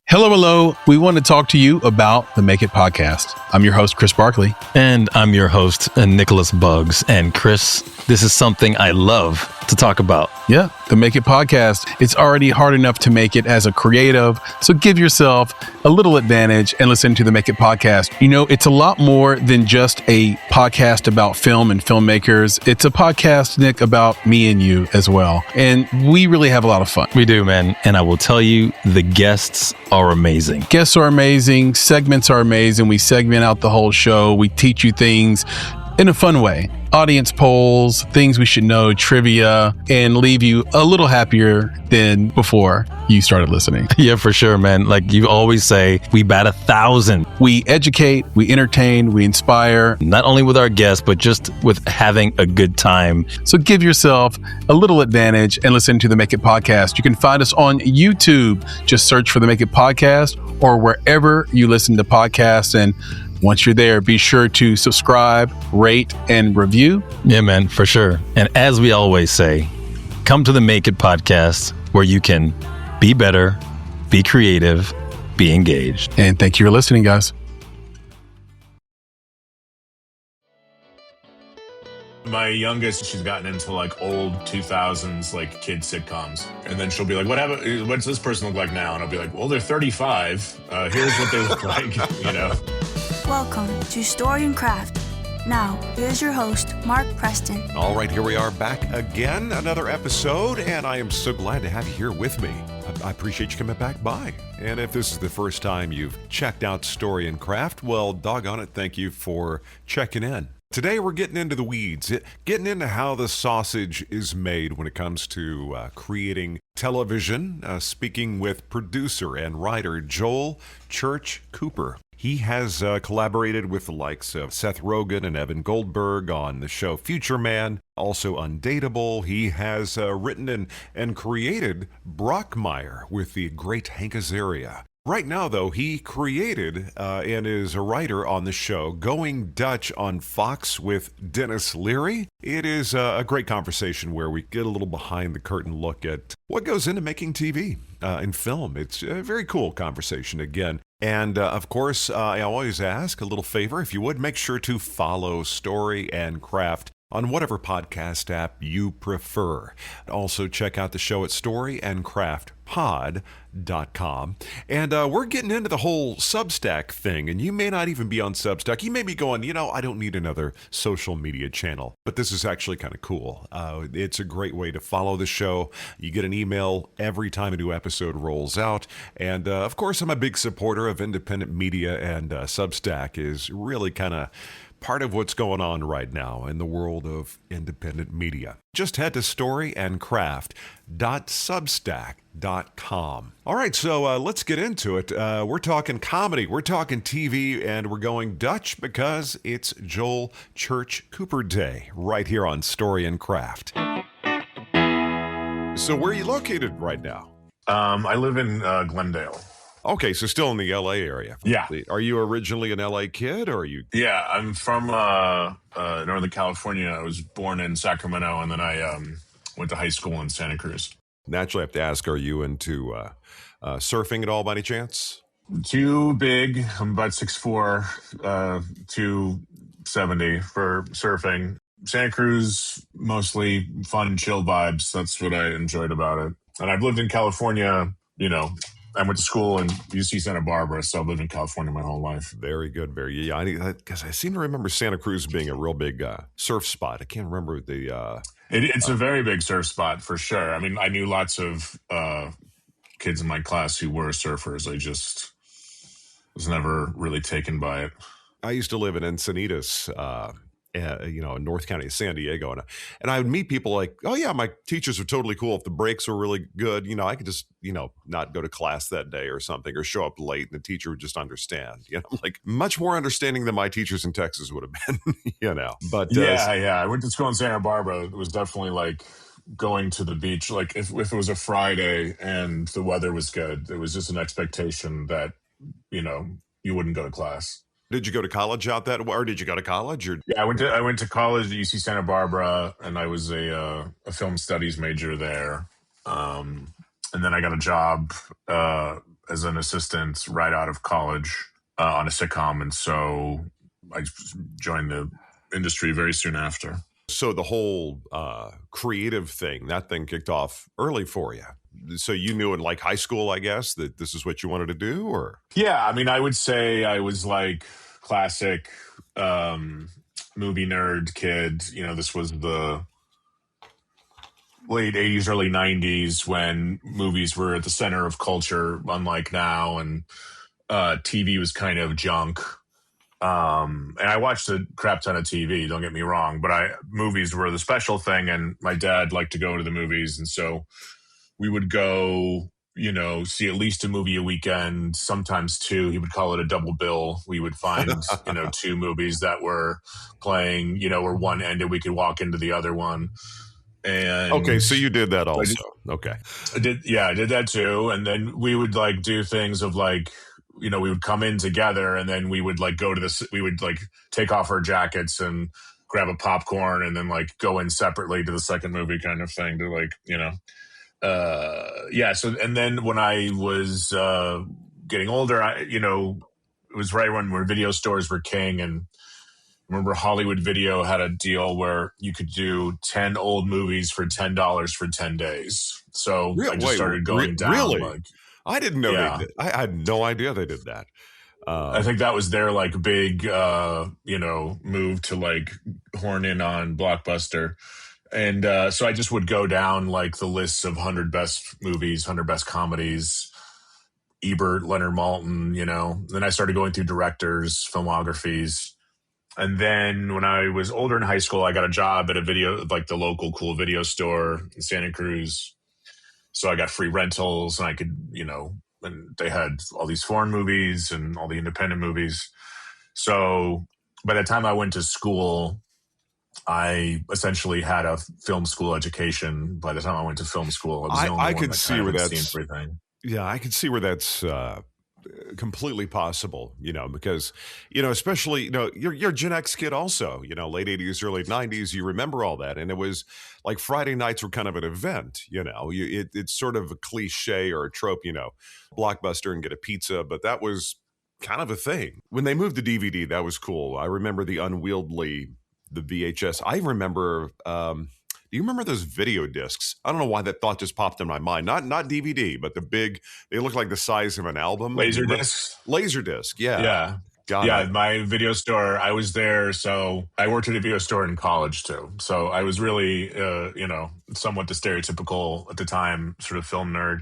Hello, hello. We want to talk to you about the Make It podcast. I'm your host, Chris Barkley. And I'm your host, Nicholas Buggs. And Chris, this is something I love to talk about. Yeah, the Make It podcast. It's already hard enough to make it as a creative. So give yourself a little advantage and listen to the Make It podcast. You know, it's a lot more than just a podcast about film and filmmakers. It's a podcast, Nick, about me and you as well. And we really have a lot of fun. We do, man. And I will tell you, the guests are amazing. Guests are amazing. Segments are amazing. We segment out the whole show. We teach you things in a fun way. Audience polls, things we should know, trivia, and leave you a little happier than before you started listening. Yeah, for sure, man. Like you always say, we bat 1,000. We educate, we entertain, we inspire. Not only with our guests, but just with having a good time. So give yourself a little advantage and listen to the Make It podcast. You can find us on YouTube. Just search for the Make It podcast or wherever you listen to podcasts. And once you're there, be sure to subscribe, rate, and review. Yeah, man, for sure. And as we always say, come to the Make It podcast where you can be better, be creative, be engaged. And thank you for listening, guys. My youngest, she's gotten into like old 2000s like kid sitcoms, and then she'll be like, what's this person look like now? And I'll be like, well, they're 35. Here's what they look like, you know. Welcome to Story and Craft. Now, here's your host, Mark Preston. All right, here we are back again, another episode, and I am so glad to have you here with me. I appreciate you coming back by. And if this is the first time you've checked out Story and Craft, well, doggone it, thank you for checking in. Today we're getting into the weeds, getting into how the sausage is made when it comes to creating television, speaking with producer and writer Joel Church Cooper. He has collaborated with the likes of Seth Rogen and Evan Goldberg on the show Future Man, also Undateable. He has written and created Brockmire with the great Hank Azaria. Right now, though, he created and is a writer on the show Going Dutch on Fox with Dennis Leary. It is a great conversation where we get a little behind the curtain look at what goes into making TV and film. It's a very cool conversation again. And of course, I always ask a little favor. If you would, make sure to follow Story and Craft on whatever podcast app you prefer. Also, check out the show at storyandcraftpod.com. And we're getting into the whole Substack thing, and you may not even be on Substack. You may be going, I don't need another social media channel. But this is actually kind of cool. It's a great way to follow the show. You get an email every time a new episode rolls out. And of course, I'm a big supporter of independent media, and Substack is really kind of part of what's going on right now in the world of independent media. Just head to storyandcraft.substack.com. All right, so let's get into it. We're talking comedy, we're talking TV, and we're going Dutch because it's Joel Church Cooper Day right here on Story and Craft. So where are you located right now? I live in Glendale. Okay, so still in the L.A. area. Yeah. Are you originally an L.A. kid, or are you? Yeah, I'm from Northern California. I was born in Sacramento, and then I went to high school in Santa Cruz. Naturally, I have to ask, are you into surfing at all by any chance? Too big. I'm about 6'4", 270 for surfing. Santa Cruz, mostly fun, chill vibes. That's what I enjoyed about it. And I've lived in California, I went to school in UC Santa Barbara, so I've lived in California my whole life. Very good, because I seem to remember Santa Cruz being a real big surf spot. I can't remember the... It's a very big surf spot, for sure. I mean, I knew lots of kids in my class who were surfers. I just was never really taken by it. I used to live in Encinitas, in North County of San Diego. And I would meet people like, oh yeah, my teachers are totally cool. If the breaks were really good, I could just, not go to class that day or something, or show up late and the teacher would just understand, like much more understanding than my teachers in Texas would have been, but yeah. I went to school in Santa Barbara. It was definitely like going to the beach. Like if it was a Friday and the weather was good, there was just an expectation that, you wouldn't go to class. Did you go to college out that way, or did you go to college? Or? Yeah, I went to college at UC Santa Barbara, and I was a film studies major there. And then I got a job as an assistant right out of college on a sitcom. And so I joined the industry very soon after. So the whole creative thing, that thing kicked off early for you. So you knew in like high school, I guess, that this is what you wanted to do, or? Yeah, I mean, I would say I was like classic movie nerd kid. You know, this was the late 80s, early 90s when movies were at the center of culture, unlike now, and TV was kind of junk. And I watched a crap ton of TV, don't get me wrong, but movies were the special thing, and my dad liked to go to the movies, and so we would go, you know, see at least a movie a weekend, sometimes two. He would call it a double bill. We would find, you know, two movies that were playing, you know, where one ended, we could walk into the other one. And okay, so you did that also. Okay. I did that too. And then we would like do things of like, you know, we would come in together and then we would like we would like take off our jackets and grab a popcorn and then like go in separately to the second movie kind of thing to like, you know, So, and then when I was getting older, you know, it was right when video stores were king, and remember Hollywood Video had a deal where you could do 10 old movies for $10 for 10 days. So I just started going down. Really? Like, I didn't know they did. I had no idea they did that. I think that was their like big, you know, move to like horn in on Blockbuster. And so I just would go down like the lists of 100 best movies, 100 best comedies, Ebert, Leonard Maltin, you know. Then I started going through directors, filmographies. And then when I was older in high school, I got a job at like the local cool video store in Santa Cruz. So I got free rentals and I could, you know, and they had all these foreign movies and all the independent movies. So by the time I went to school, I essentially had a film school education. By the time I went to film school, I was the only one that kind of had seen everything. Yeah, I could see where that's completely possible, you know, because, you know, especially, you know, you're a Gen X kid also, you know, late 80s, early 90s, you remember all that. And it was like Friday nights were kind of an event, you know, it's sort of a cliche or a trope, you know, Blockbuster and get a pizza, but that was kind of a thing. When they moved to DVD, that was cool. I remember the VHS. I remember, do you remember those video discs? I don't know why that thought just popped in my mind. Not DVD, but the big, they look like the size of an album. Laser discs? Laser disc, yeah. Yeah. Got it. My video store, I was there. So I worked at a video store in college too. So I was really, you know, somewhat the stereotypical at the time sort of film nerd.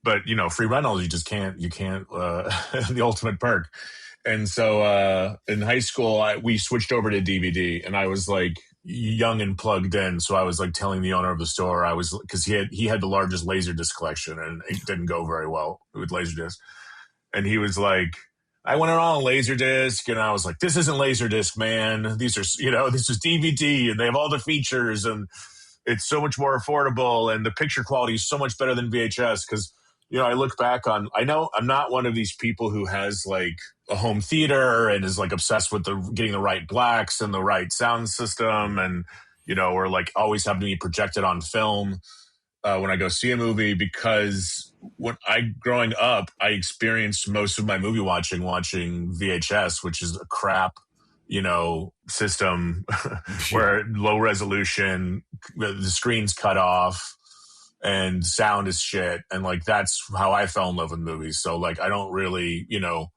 But, you know, free rentals, you can't, the ultimate perk. And so in high school, we switched over to DVD, and I was like young and plugged in. So I was like telling the owner of the store, because he had the largest Laserdisc collection, and it didn't go very well with Laserdisc. And he was like, I went on Laserdisc, and I was like, this isn't Laserdisc, man. These are, you know, this is DVD, and they have all the features, and it's so much more affordable, and the picture quality is so much better than VHS. Because, you know, I look back on, I know I'm not one of these people who has like a home theater and is like obsessed with getting the right blacks and the right sound system, and, you know, or like always having to be projected on film when I go see a movie, because growing up, I experienced most of my movie watching VHS, which is a crap, you know, system where low resolution, the screen's cut off, and sound is shit. And like, that's how I fell in love with movies. So like, I don't really, you know,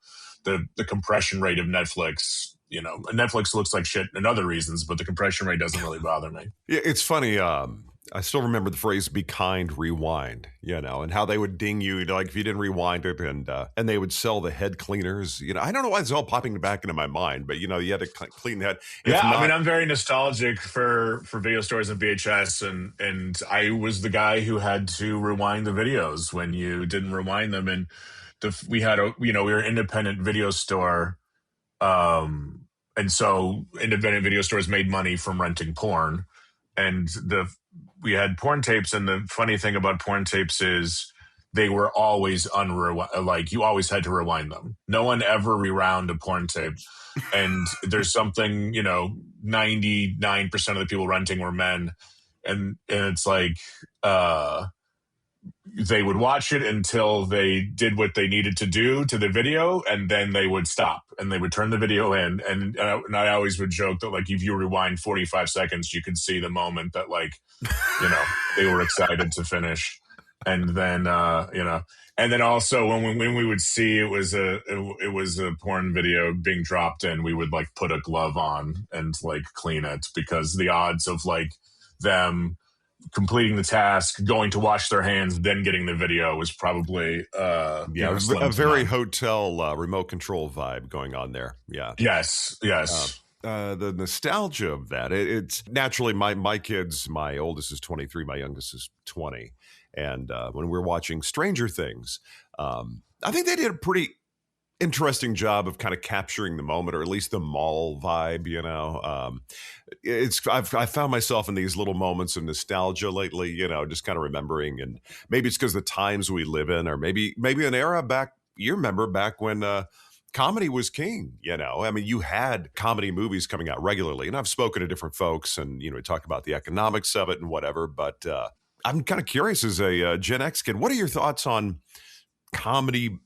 the compression rate of Netflix, you know, Netflix looks like shit and other reasons, but the compression rate doesn't really bother me. Yeah, it's funny. I still remember the phrase "be kind, rewind," you know, and how they would ding you, like if you didn't rewind it, and they would sell the head cleaners. You know, I don't know why it's all popping back into my mind, but you know, you had to clean the head. I mean, I'm very nostalgic for video stores and VHS, and I was the guy who had to rewind the videos when you didn't rewind them. And we were an independent video store, and so independent video stores made money from renting porn, and we had porn tapes, and the funny thing about porn tapes is they were always like you always had to rewind them. No one ever rewound a porn tape. And there's something, you know, 99% of the people renting were men. And it's like, they would watch it until they did what they needed to do to the video, and then they would stop and they would turn the video in. And I always would joke that, like, if you rewind 45 seconds, you could see the moment that, like, they were excited to finish. And then, and then also when we would see it was a porn video being dropped in, we would, like, put a glove on and, like, clean it, because the odds of, like, them completing the task, going to wash their hands, then getting the video was probably a very hotel remote control vibe going on there. Yeah. Yes. The nostalgia of that. It's naturally my kids. My oldest is 23. My youngest is 20. And when we're watching Stranger Things, I think they did a pretty interesting job of kind of capturing the moment, or at least the mall vibe. I've found myself in these little moments of nostalgia lately. Just kind of remembering, and maybe it's because the times we live in, or maybe an era back. You remember back when comedy was king. I mean, you had comedy movies coming out regularly, and I've spoken to different folks, and we talk about the economics of it and whatever. But I'm kind of curious, as a Gen X kid, what are your thoughts on comedy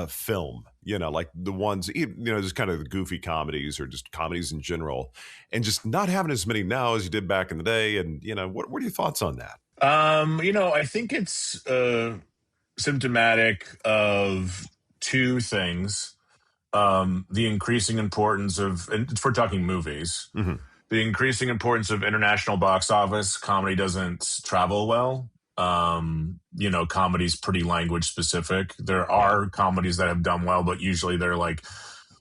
film? Like the ones, just kind of the goofy comedies, or just comedies in general, and just not having as many now as you did back in the day. And, what are your thoughts on that? I think it's symptomatic of two things. The increasing importance of, and if we're talking movies, the increasing importance of international box office. Comedy doesn't travel well. Comedy's pretty language specific. There are comedies that have done well, but usually they're like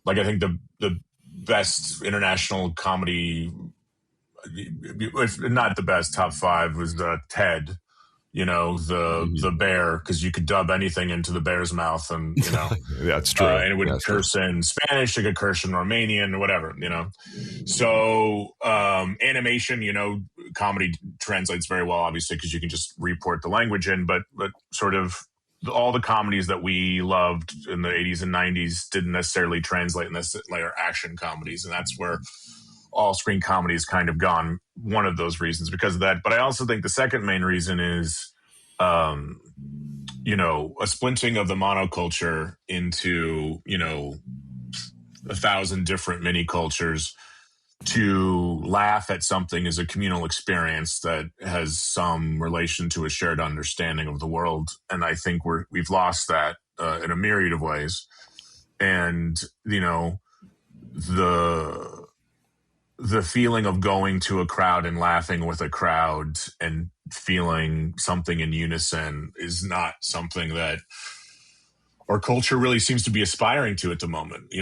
I think the best international comedy, if not the best, top 5 was Ted. The bear, because you could dub anything into the bear's mouth, and that's true. And it would curse in Spanish, it could curse in Romanian, or whatever. So animation, comedy translates very well, obviously, because you can just report the language in. But sort of all the comedies that we loved in the 80s and 90s didn't necessarily translate in this layer action comedies, and that's where all screen comedy has kind of gone, one of those reasons, because of that. But I also think the second main reason is, a splinting of the monoculture into, 1,000 different mini cultures. To laugh at something is a communal experience that has some relation to a shared understanding of the world. And I think we've lost that in a myriad of ways. And, the feeling of going to a crowd and laughing with a crowd and feeling something in unison is not something that our culture really seems to be aspiring to at the moment.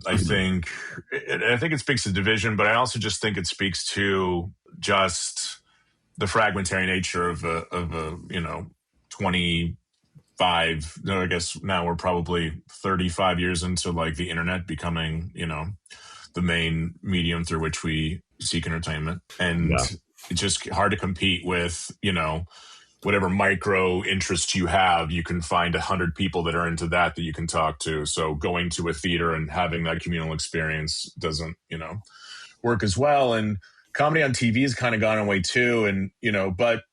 I think it speaks to division, but I also just think it speaks to just the fragmentary nature of a 25. No, I guess now we're probably 35 years into, like, the internet becoming, the main medium through which we seek entertainment. And it's just hard to compete with, whatever micro interest you have. You can find 100 people that are into that you can talk to. So going to a theater and having that communal experience doesn't, work as well. And comedy on TV has kind of gone away too. And, but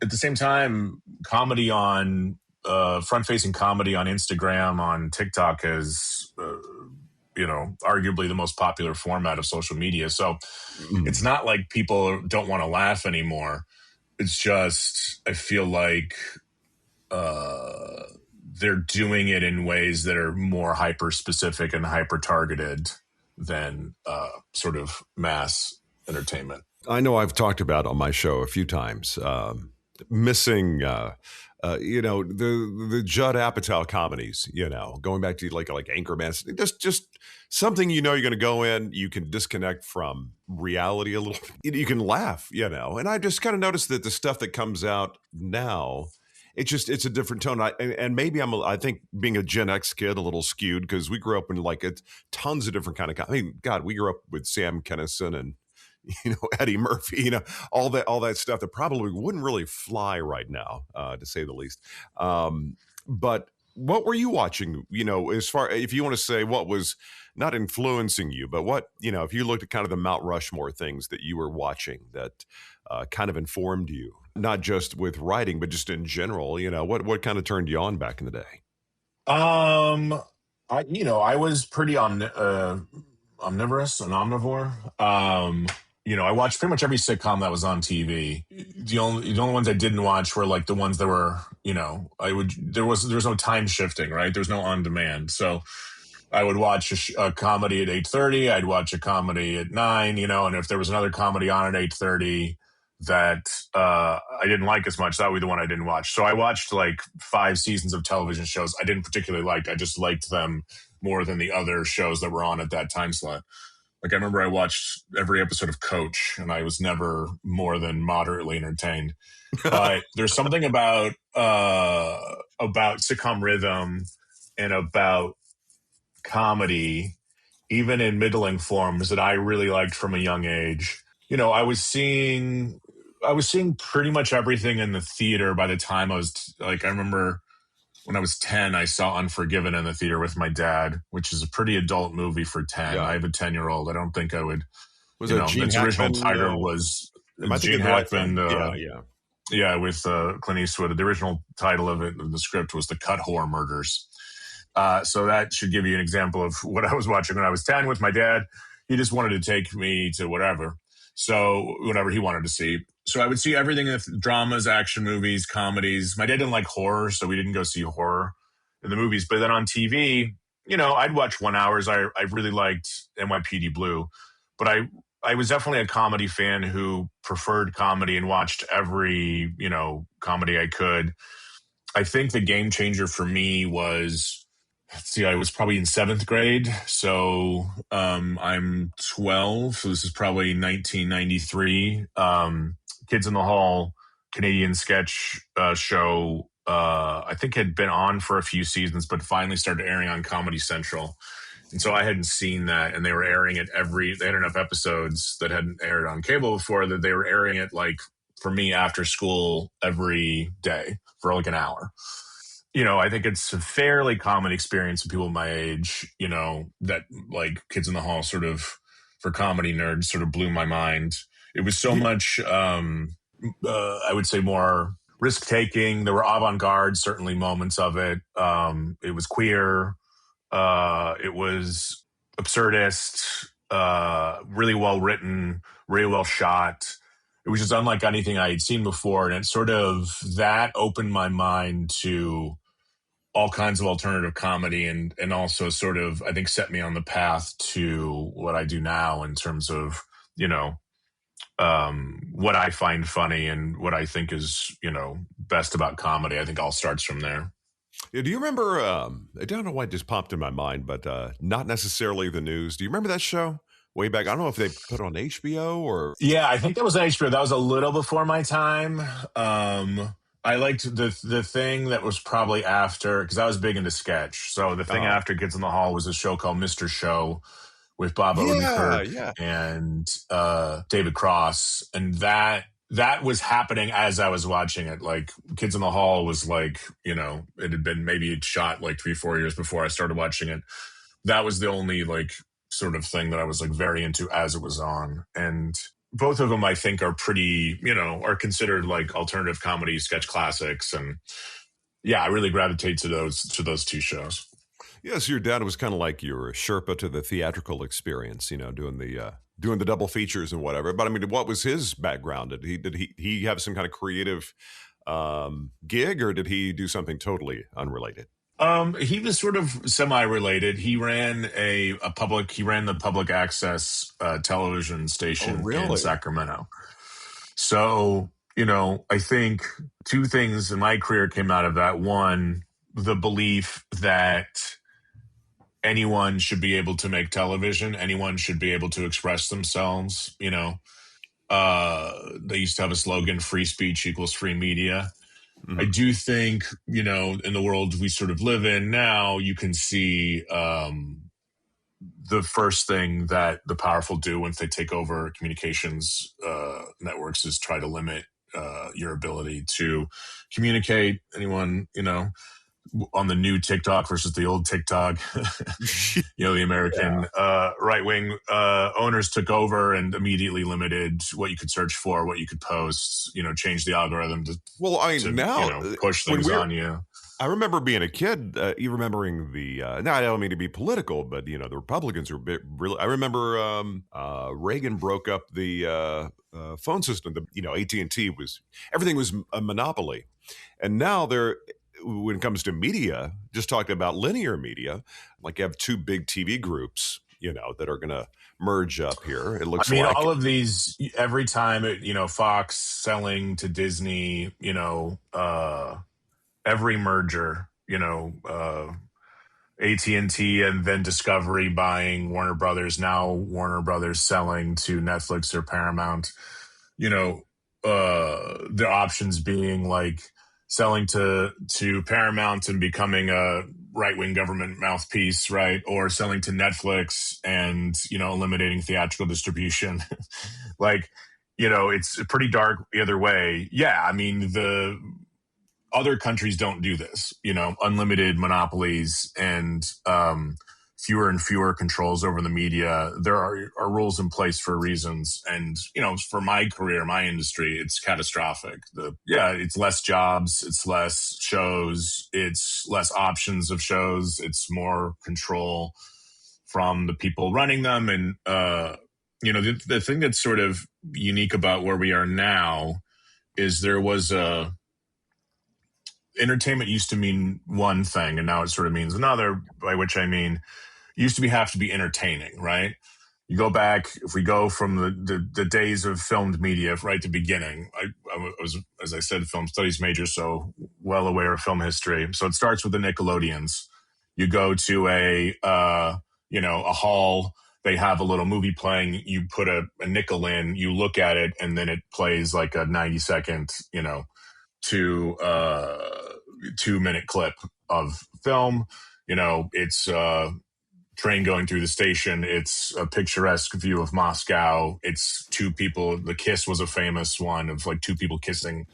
at the same time, comedy on front-facing comedy on Instagram, on TikTok is, arguably the most popular format of social media. So it's not like people don't want to laugh anymore. It's just, I feel like they're doing it in ways that are more hyper-specific and hyper-targeted than sort of mass entertainment. I know I've talked about on my show a few times, missing the Judd Apatow comedies, going back to like Anchorman, just something, you're going to go in, you can disconnect from reality a little, you can laugh, and I just kind of noticed that the stuff that comes out now, it's a different tone. And maybe I think being a Gen X kid, a little skewed, because we grew up in tons of different kind of, we grew up with Sam Kinison and Eddie Murphy, all that stuff that probably wouldn't really fly right now, to say the least. But what were you watching, as far, if you want to say what was not influencing you, but what, if you looked at kind of the Mount Rushmore things that you were watching that kind of informed you not just with writing, but just in general? What kind of turned you on back in the day? I was pretty omnivorous, an omnivore. I watched pretty much every sitcom that was on TV. The only ones I didn't watch were like the ones that were, there was no time shifting, right? There's no on demand. So I would watch a comedy at 8:30. I'd watch a comedy at 9, and if there was another comedy on at 8:30 that I didn't like as much, that would be the one I didn't watch. So I watched like 5 seasons of television shows I didn't particularly like. I just liked them more than the other shows that were on at that time slot. Like I remember I watched every episode of Coach, and I was never more than moderately entertained. But there's something about sitcom rhythm and about comedy, even in middling forms, that I really liked from a young age. I was seeing pretty much everything in the theater by the time I was I remember when I was 10, I saw Unforgiven in the theater with my dad, which is a pretty adult movie for 10. Yeah. I have a 10-year-old. I don't think I would. Was it Gene Hackman? Original title was Gene Hackman. With Clint Eastwood. The original title of the script was The Cut Whore Murders. So that should give you an example of what I was watching when I was 10 with my dad. He just wanted to take me to whatever he wanted to see. So I would see everything with dramas, action movies, comedies. My dad didn't like horror, so we didn't go see horror in the movies. But then on TV, I'd watch 1 hours. I really liked NYPD Blue. But I was definitely a comedy fan who preferred comedy and watched every, comedy I could. I think the game changer for me was, I was probably in 7th grade. So I'm 12. So this is probably 1993. Kids in the Hall, Canadian sketch show, I think had been on for a few seasons, but finally started airing on Comedy Central. And so I hadn't seen that, and they were airing it they had enough episodes that hadn't aired on cable before that they were airing it, like, for me after school every day for like an hour. I think it's a fairly common experience with people my age, that like Kids in the Hall sort of, for comedy nerds, sort of blew my mind. It was so much, I would say, more risk-taking. There were avant-garde, certainly, moments of it. It was queer. It was absurdist, really well written, really well shot. It was just unlike anything I had seen before. And it sort of, that opened my mind to all kinds of alternative comedy and also sort of, I think, set me on the path to what I do now in terms of, what I find funny and what I think is, best about comedy. I think all starts from there. Yeah, do you remember, I don't know why it just popped in my mind, but Not Necessarily the News. Do you remember that show way back? I don't know if they put it on HBO or... Yeah, I think that was on HBO. That was a little before my time. I liked the thing that was probably after, because I was big into sketch. So the thing after Kids in the Hall was a show called Mr. Show with Bob Odenkirk and David Cross. And that was happening as I was watching it. Like, Kids in the Hall was like, it had been maybe shot like 3-4 years before I started watching it. That was the only like sort of thing that I was like very into as it was on. And both of them, I think, are pretty, are considered like alternative comedy sketch classics. And yeah, I really gravitate to those 2 shows. Yes, your dad was kind of like your Sherpa to the theatrical experience, doing the double features and whatever. But I mean, what was his background? Did he have some kind of creative gig, or did he do something totally unrelated? He was sort of semi-related. He ran the public access television station in Sacramento. So, I think 2 things in my career came out of that. One, the belief that anyone should be able to make television. Anyone should be able to express themselves. They used to have a slogan, free speech equals free media. Mm-hmm. I do think, in the world we sort of live in now, you can see the first thing that the powerful do once they take over communications networks is try to limit your ability to communicate. Anyone, on the new TikTok versus the old TikTok. The American right-wing owners took over and immediately limited what you could search for, what you could post, changed the algorithm to push things on you. I remember being a kid, you remembering now I don't mean to be political, but the Republicans were really, I remember Reagan broke up the phone system. AT&T everything was a monopoly. And now when it comes to media, just talking about linear media, like you have two big TV groups, that are going to merge up here. It looks like all of these, every time, Fox selling to Disney, every merger, AT&T and then Discovery buying Warner Brothers, now Warner Brothers selling to Netflix or Paramount, the options being like selling to Paramount and becoming a right-wing government mouthpiece, right? Or selling to Netflix and, eliminating theatrical distribution. It's pretty dark either way. Yeah, I mean, the other countries don't do this, unlimited monopolies and fewer and fewer controls over the media. There are rules in place for reasons. And, for my career, my industry, it's catastrophic. It's less jobs, it's less shows, it's less options of shows, it's more control from the people running them. And, the thing that's sort of unique about where we are now is there was entertainment used to mean one thing, and now it sort of means another, by which I mean used to have to be entertaining, right? You go back, if we go from the days of filmed media right to beginning, I was, as I said, film studies major, so well aware of film history. So it starts with the Nickelodeons. You go to a hall, they have a little movie playing, you put a nickel in, you look at it, and then it plays like a 90-second, 2-minute clip of film. It's train going through the station. It's a picturesque view of Moscow. It's two people. The kiss was a famous one of like two people kissing,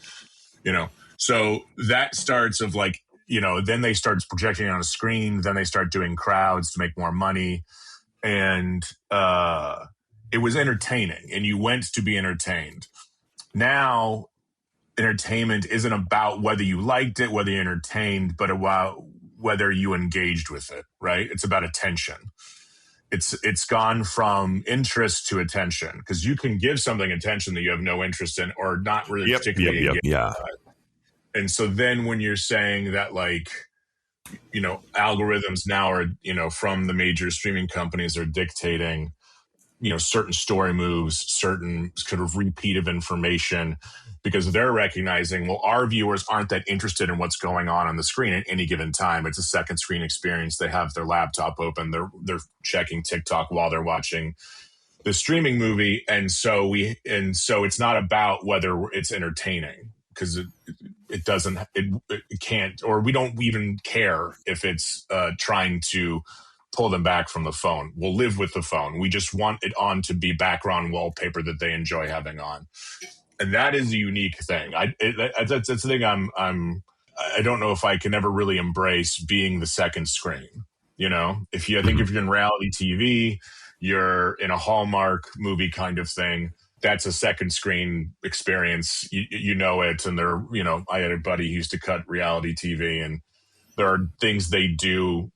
So that starts of then they start projecting on a screen. Then they start doing crowds to make more money. And it was entertaining, and you went to be entertained. Now, entertainment isn't about whether you liked it, whether you're entertained, but about whether you engaged with it, right? It's about attention. It's gone from interest to attention, because you can give something attention that you have no interest in or not really particularly engaged. Yeah. And so then when you're saying that algorithms now are, from the major streaming companies are dictating, certain story moves, certain kind of repeat of information, because they're recognizing, well, our viewers aren't that interested in what's going on the screen at any given time. It's a second screen experience. They have their laptop open. They're checking TikTok while they're watching the streaming movie. And so it's not about whether it's entertaining, because it can't, or we don't even care if it's trying to pull them back from the phone. We'll live with the phone. We just want it on to be background wallpaper that they enjoy having on. And that is a unique thing. That's the thing I don't know if I can ever really embrace, being the second screen. If you're in reality TV, you're in a Hallmark movie kind of thing, that's a second screen experience. You know it. And I had a buddy who used to cut reality TV, and there are things they do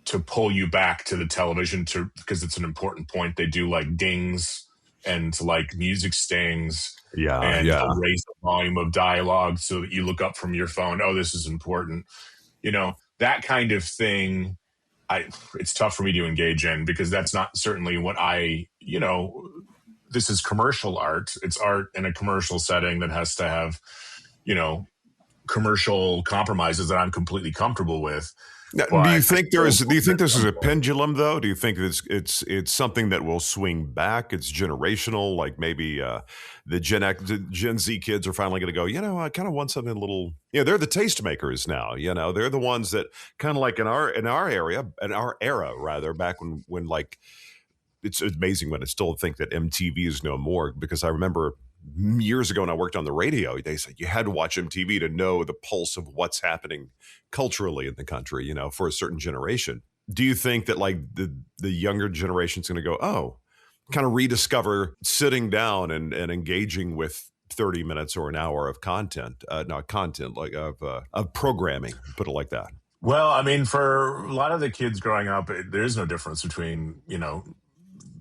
to pull you back to the television because it's an important point. They do like dings and like music stings. Raise the volume of dialogue so that you look up from your phone. Oh, this is important. That kind of thing. It's tough for me to engage in, because that's not certainly what this is commercial art. It's art in a commercial setting that has to have, commercial compromises that I'm completely comfortable with. Now, do you think this is a pendulum, though? Do you think it's something that will swing back? It's generational, like maybe the Gen Z kids are finally going to go, I kind of want something a little, they're the tastemakers now. They're the ones that kind of like in our era, rather, back when like, it's amazing when I still think that MTV is no more, because I remember years ago when I worked on the radio, they said you had to watch MTV to know the pulse of what's happening culturally in the country, you know, for a certain generation. Do you think that like the younger generation's going to go, oh, kind of rediscover sitting down and engaging with 30 minutes or an hour of content, not content, like of programming, put it like that? Well, I mean, for a lot of the kids growing up, there is no difference between,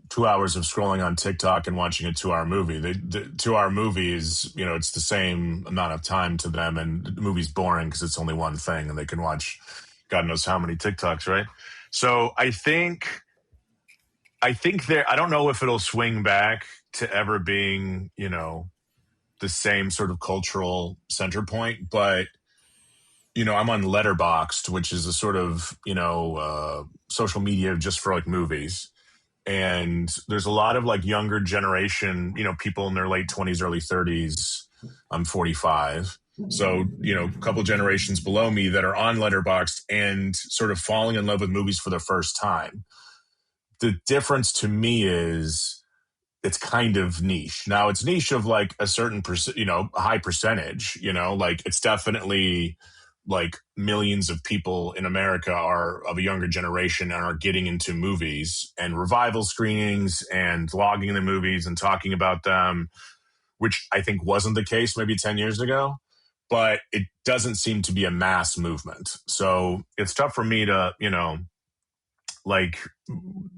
2 hours of scrolling on TikTok and watching a 2-hour movie. The 2-hour movie is, it's the same amount of time to them, and the movie's boring because it's only one thing, and they can watch God knows how many TikToks, right? So I think I don't know if it'll swing back to ever being, the same sort of cultural center point, but I'm on Letterboxd, which is a sort of, social media just for like movies. And there's a lot of like younger generation, people in their late 20s, early 30s. I'm 45. So, a couple generations below me that are on Letterboxd and sort of falling in love with movies for the first time. The difference to me is it's kind of niche. Now it's niche of like a certain high percentage, like it's definitely like millions of people in America are of a younger generation and are getting into movies and revival screenings and logging the movies and talking about them, which I think wasn't the case maybe 10 years ago, but it doesn't seem to be a mass movement. So it's tough for me to, like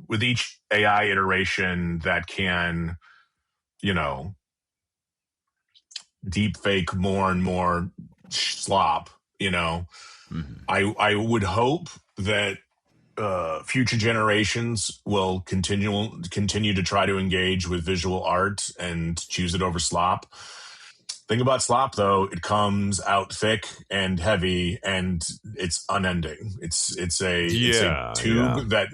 with each AI iteration that can, deep fake more and more slop, I would hope that future generations will continue to try to engage with visual art and choose it over slop. Thing about slop, though, it comes out thick and heavy, and it's unending. It's a tube that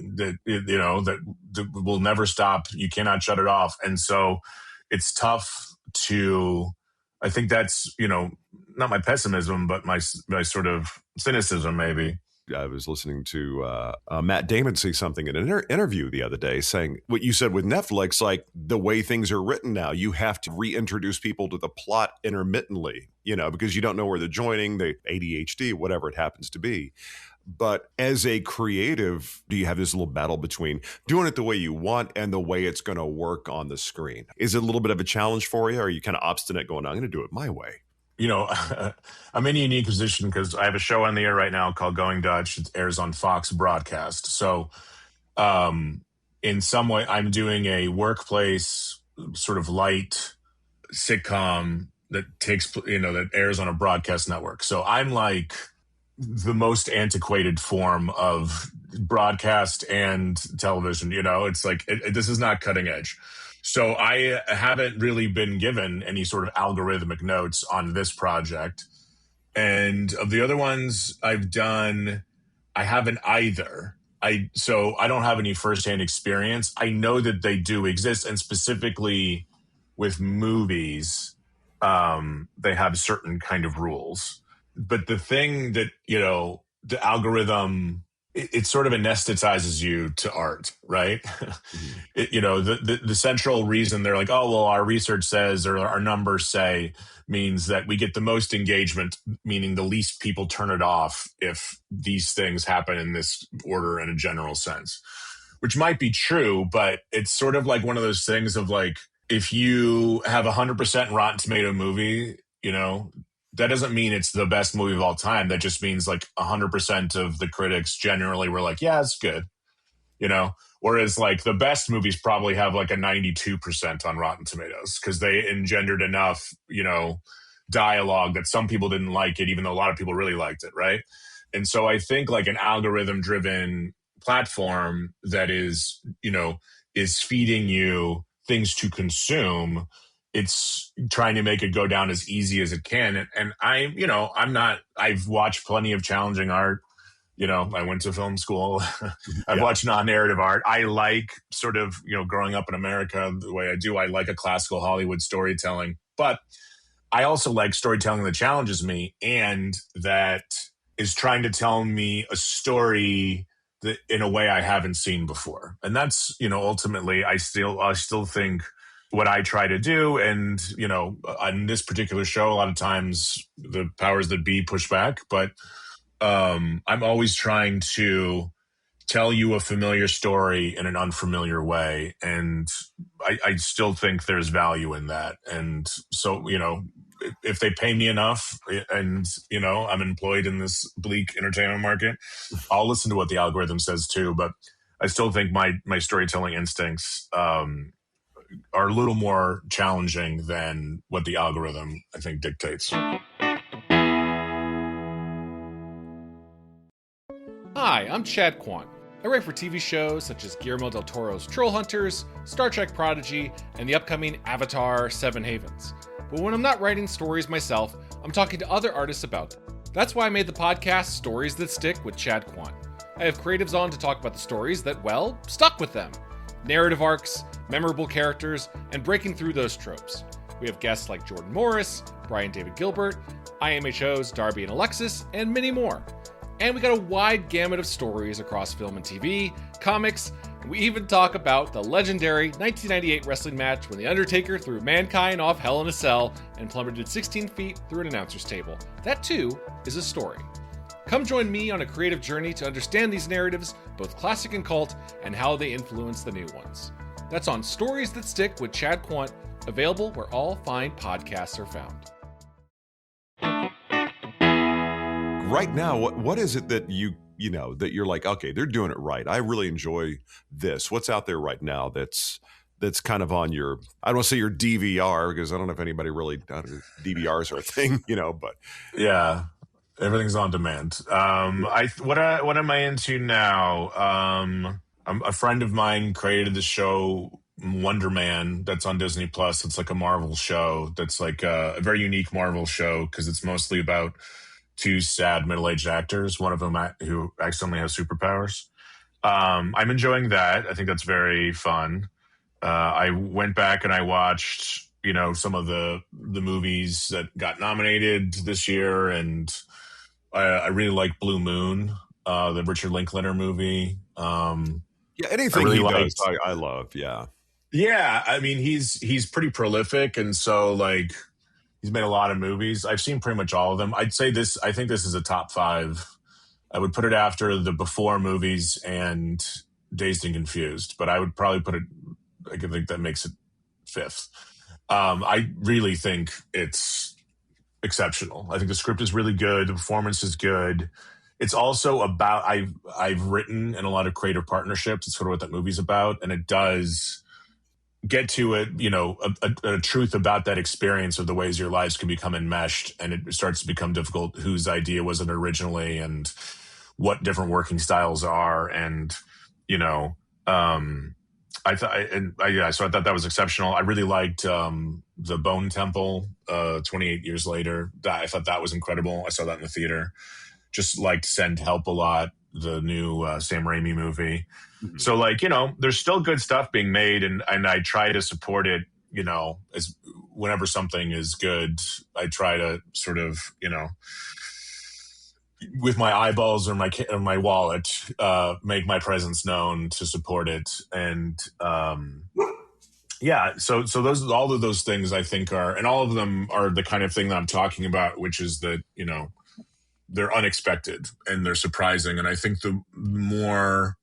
will never stop. You cannot shut it off, and so it's tough to. I think that's not my pessimism, but my sort of cynicism, maybe. I was listening to Matt Damon say something in an interview the other day saying what you said with Netflix, like the way things are written now, you have to reintroduce people to the plot intermittently, because you don't know where they're joining, the ADHD, whatever it happens to be. But as a creative, do you have this little battle between doing it the way you want and the way it's going to work on the screen? Is it a little bit of a challenge for you? Or are you kind of obstinate going, I'm going to do it my way? I'm in a unique position because I have a show on the air right now called Going Dutch. It airs on Fox Broadcast. So in some way, I'm doing a workplace sort of light sitcom that that airs on a broadcast network. So I'm like the most antiquated form of broadcast and television. It's like this is not cutting edge. So I haven't really been given any sort of algorithmic notes on this project. And of the other ones I've done, I haven't either. So I don't have any firsthand experience. I know that they do exist, and specifically with movies, they have certain kind of rules. But the thing that, the algorithm, it sort of anesthetizes you to art, right? Mm-hmm. The central reason they're like, oh, well, our research says, or our numbers say, means that we get the most engagement, meaning the least people turn it off if these things happen in this order in a general sense, which might be true, but it's sort of like one of those things of like, if you have 100% Rotten Tomato movie, that doesn't mean it's the best movie of all time. That just means like 100% of the critics generally were like, yeah, it's good, whereas like the best movies probably have like a 92% on Rotten Tomatoes because they engendered enough, dialogue that some people didn't like it, even though a lot of people really liked it. Right. And so I think like an algorithm driven platform that is feeding you things to consume, it's trying to make it go down as easy as it can. And I've watched plenty of challenging art. I went to film school. I've watched non-narrative art. I like sort of, growing up in America the way I do, I like a classical Hollywood storytelling, but I also like storytelling that challenges me and that is trying to tell me a story in a way I haven't seen before. And that's, ultimately, I still think what I try to do. And, on this particular show, a lot of times the powers that be push back, but I'm always trying to tell you a familiar story in an unfamiliar way. And I still think there's value in that. And so, if they pay me enough and, I'm employed in this bleak entertainment market, I'll listen to what the algorithm says too. But I still think my storytelling instincts are a little more challenging than what the algorithm, I think, dictates. Hi, I'm Chad Quant. I write for TV shows such as Guillermo del Toro's Troll Hunters, Star Trek Prodigy, and the upcoming Avatar: Seven Havens. But when I'm not writing stories myself, I'm talking to other artists about them. That's why I made the podcast Stories That Stick with Chad Quant. I have creatives on to talk about the stories that, well, stuck with them. Narrative arcs, memorable characters, and breaking through those tropes. We have guests like Jordan Morris, Brian David Gilbert, IMHO's Darby and Alexis, and many more. And we got a wide gamut of stories across film and TV, comics, and we even talk about the legendary 1998 wrestling match when The Undertaker threw Mankind off Hell in a Cell and plummeted 16 feet through an announcer's table. That too is a story. Come join me on a creative journey to understand these narratives, both classic and cult, and how they influence the new ones. That's on Stories That Stick with Chad Quant, available where all fine podcasts are found. Right now, what is it that that you're like, okay, they're doing it right. I really enjoy this. What's out there right now that's kind of on your, I don't want to say your DVR, because I don't know if anybody really, DVRs are a thing, but. Yeah, everything's on demand. What am I into now? A friend of mine created the show Wonder Man that's on Disney Plus. It's like a Marvel show that's like a very unique Marvel show because it's mostly about two sad middle-aged actors, one of them who accidentally has superpowers. I'm enjoying that. I think that's very fun. I went back and I watched, some of the movies that got nominated this year, and I really like Blue Moon, the Richard Linklater movie. Yeah, anything really he does, I love. Yeah. Yeah, I mean, he's pretty prolific, and so he's made a lot of movies. I've seen pretty much all of them. I think this is a top 5. I would put it after the Before movies and Dazed and Confused, but I would probably put it, I think that makes it 5th. I really think it's exceptional. I think the script is really good. The performance is good. It's also about, I've written in a lot of creative partnerships. It's sort of what that movie's about. And it does get to it, a truth about that experience of the ways your lives can become enmeshed, and it starts to become difficult whose idea was it originally and what different working styles are. And, so I thought that was exceptional. I really liked the Bone Temple, 28 Years Later. I thought that was incredible. I saw that in the theater. Just liked Send Help a lot, the new Sam Raimi movie. Mm-hmm. So there's still good stuff being made, and I try to support it, as whenever something is good, I try to sort of, with my eyeballs or my wallet, make my presence known to support it. And so those, all of those things I think are, and all of them are the kind of thing that I'm talking about, which is that, they're unexpected and they're surprising. And I think the more,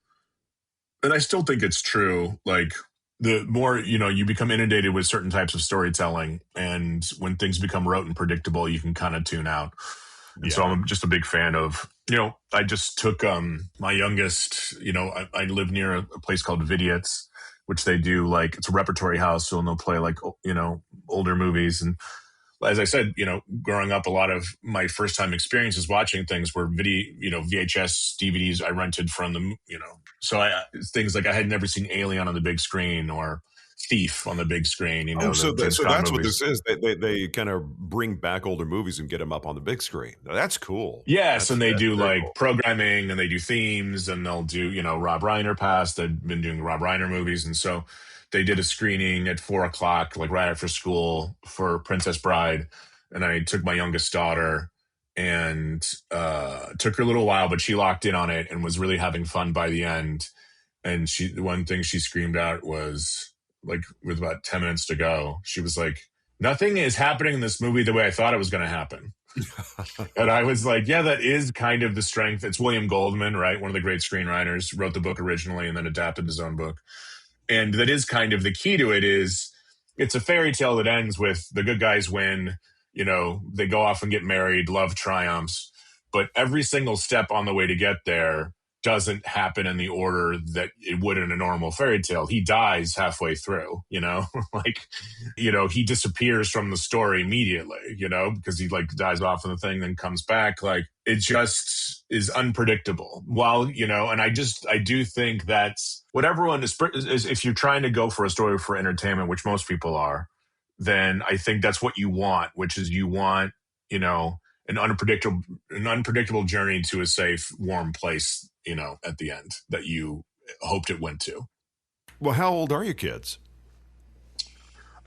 and I still think it's true, the more, you become inundated with certain types of storytelling, and when things become rote and predictable, you can kind of tune out. And so I'm just a big fan of, I just took my youngest, I live near a place called Vidiot's, which they do it's a repertory house. So they'll play older movies. And as I said, growing up, a lot of my first time experiences watching things were VHS DVDs I rented from them, so things like I had never seen Alien on the big screen or Thief on the big screen. So that's movies. What this is. They kind of bring back older movies and get them up on the big screen. That's cool. Yes, and they do cool programming, and they do themes, and they'll do Rob Reiner passed. They've been doing Rob Reiner movies, and so they did a screening at 4:00, right after school, for Princess Bride. And I took my youngest daughter, and took her a little while, but she locked in on it and was really having fun by the end. And the one thing she screamed out was, like with about 10 minutes to go, she was like, nothing is happening in this movie the way I thought it was going to happen. And I was like, yeah, that is kind of the strength. It's William Goldman, right? One of the great screenwriters, wrote the book originally and then adapted his own book. And that is kind of the key to it. Is it's a fairy tale that ends with the good guys win, they go off and get married, love triumphs, but every single step on the way to get there doesn't happen in the order that it would in a normal fairy tale. He dies halfway through, he disappears from the story immediately, because he like dies off in the thing, then comes back. Like it just is unpredictable. While, and I do think that's what everyone is, if you're trying to go for a story for entertainment, which most people are, then I think that's what you want, which is you want, an unpredictable journey to a safe, warm place, at the end that you hoped it went to. Well, how old are your kids?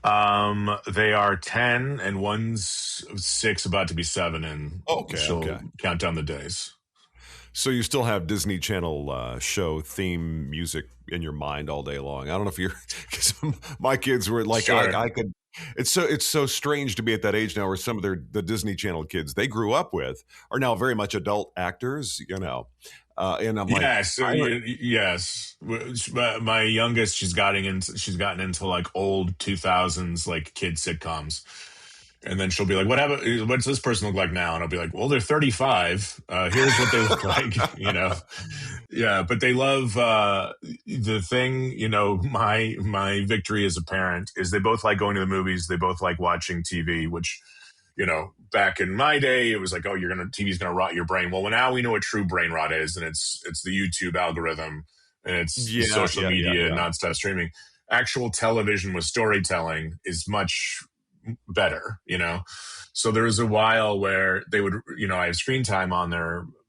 They are 10 and one's 6, about to be 7, and she'll count down the days. So you still have Disney Channel show theme music in your mind all day long. I don't know if you're, because my kids were like, sure. I could. It's so strange to be at that age now where some of the Disney Channel kids they grew up with are now very much adult actors, and I'm like, yes. My youngest, she's gotten into like old 2000s like kid sitcoms. And then she'll be like, what's this person look like now? And I'll be like, well, they're 35. Here's what they look like, Yeah, but they love the thing, my victory as a parent is they both like going to the movies. They both like watching TV, which, back in my day, it was like, oh, TV's going to rot your brain. Well, now we know what true brain rot is, and it's the YouTube algorithm, and it's social media, nonstop streaming. Actual television with storytelling is much better, So there was a while where they would, I have screen time on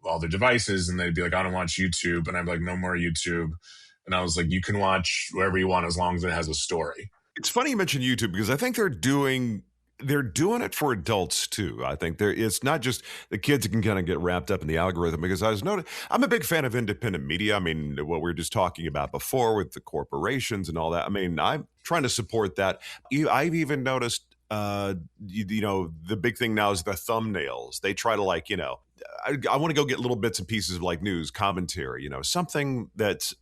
all their devices, and they'd be like, I don't watch YouTube. And I'm like, no more YouTube. And I was like, you can watch wherever you want as long as it has a story. It's funny you mentioned YouTube because I think they're doing it for adults too. I think it's not just the kids that can kind of get wrapped up in the algorithm, because I'm a big fan of independent media. I mean, what we were just talking about before with the corporations and all that. I mean, I'm trying to support that. I've even noticed, the big thing now is the thumbnails. They try to I want to go get little bits and pieces of like news commentary, something that's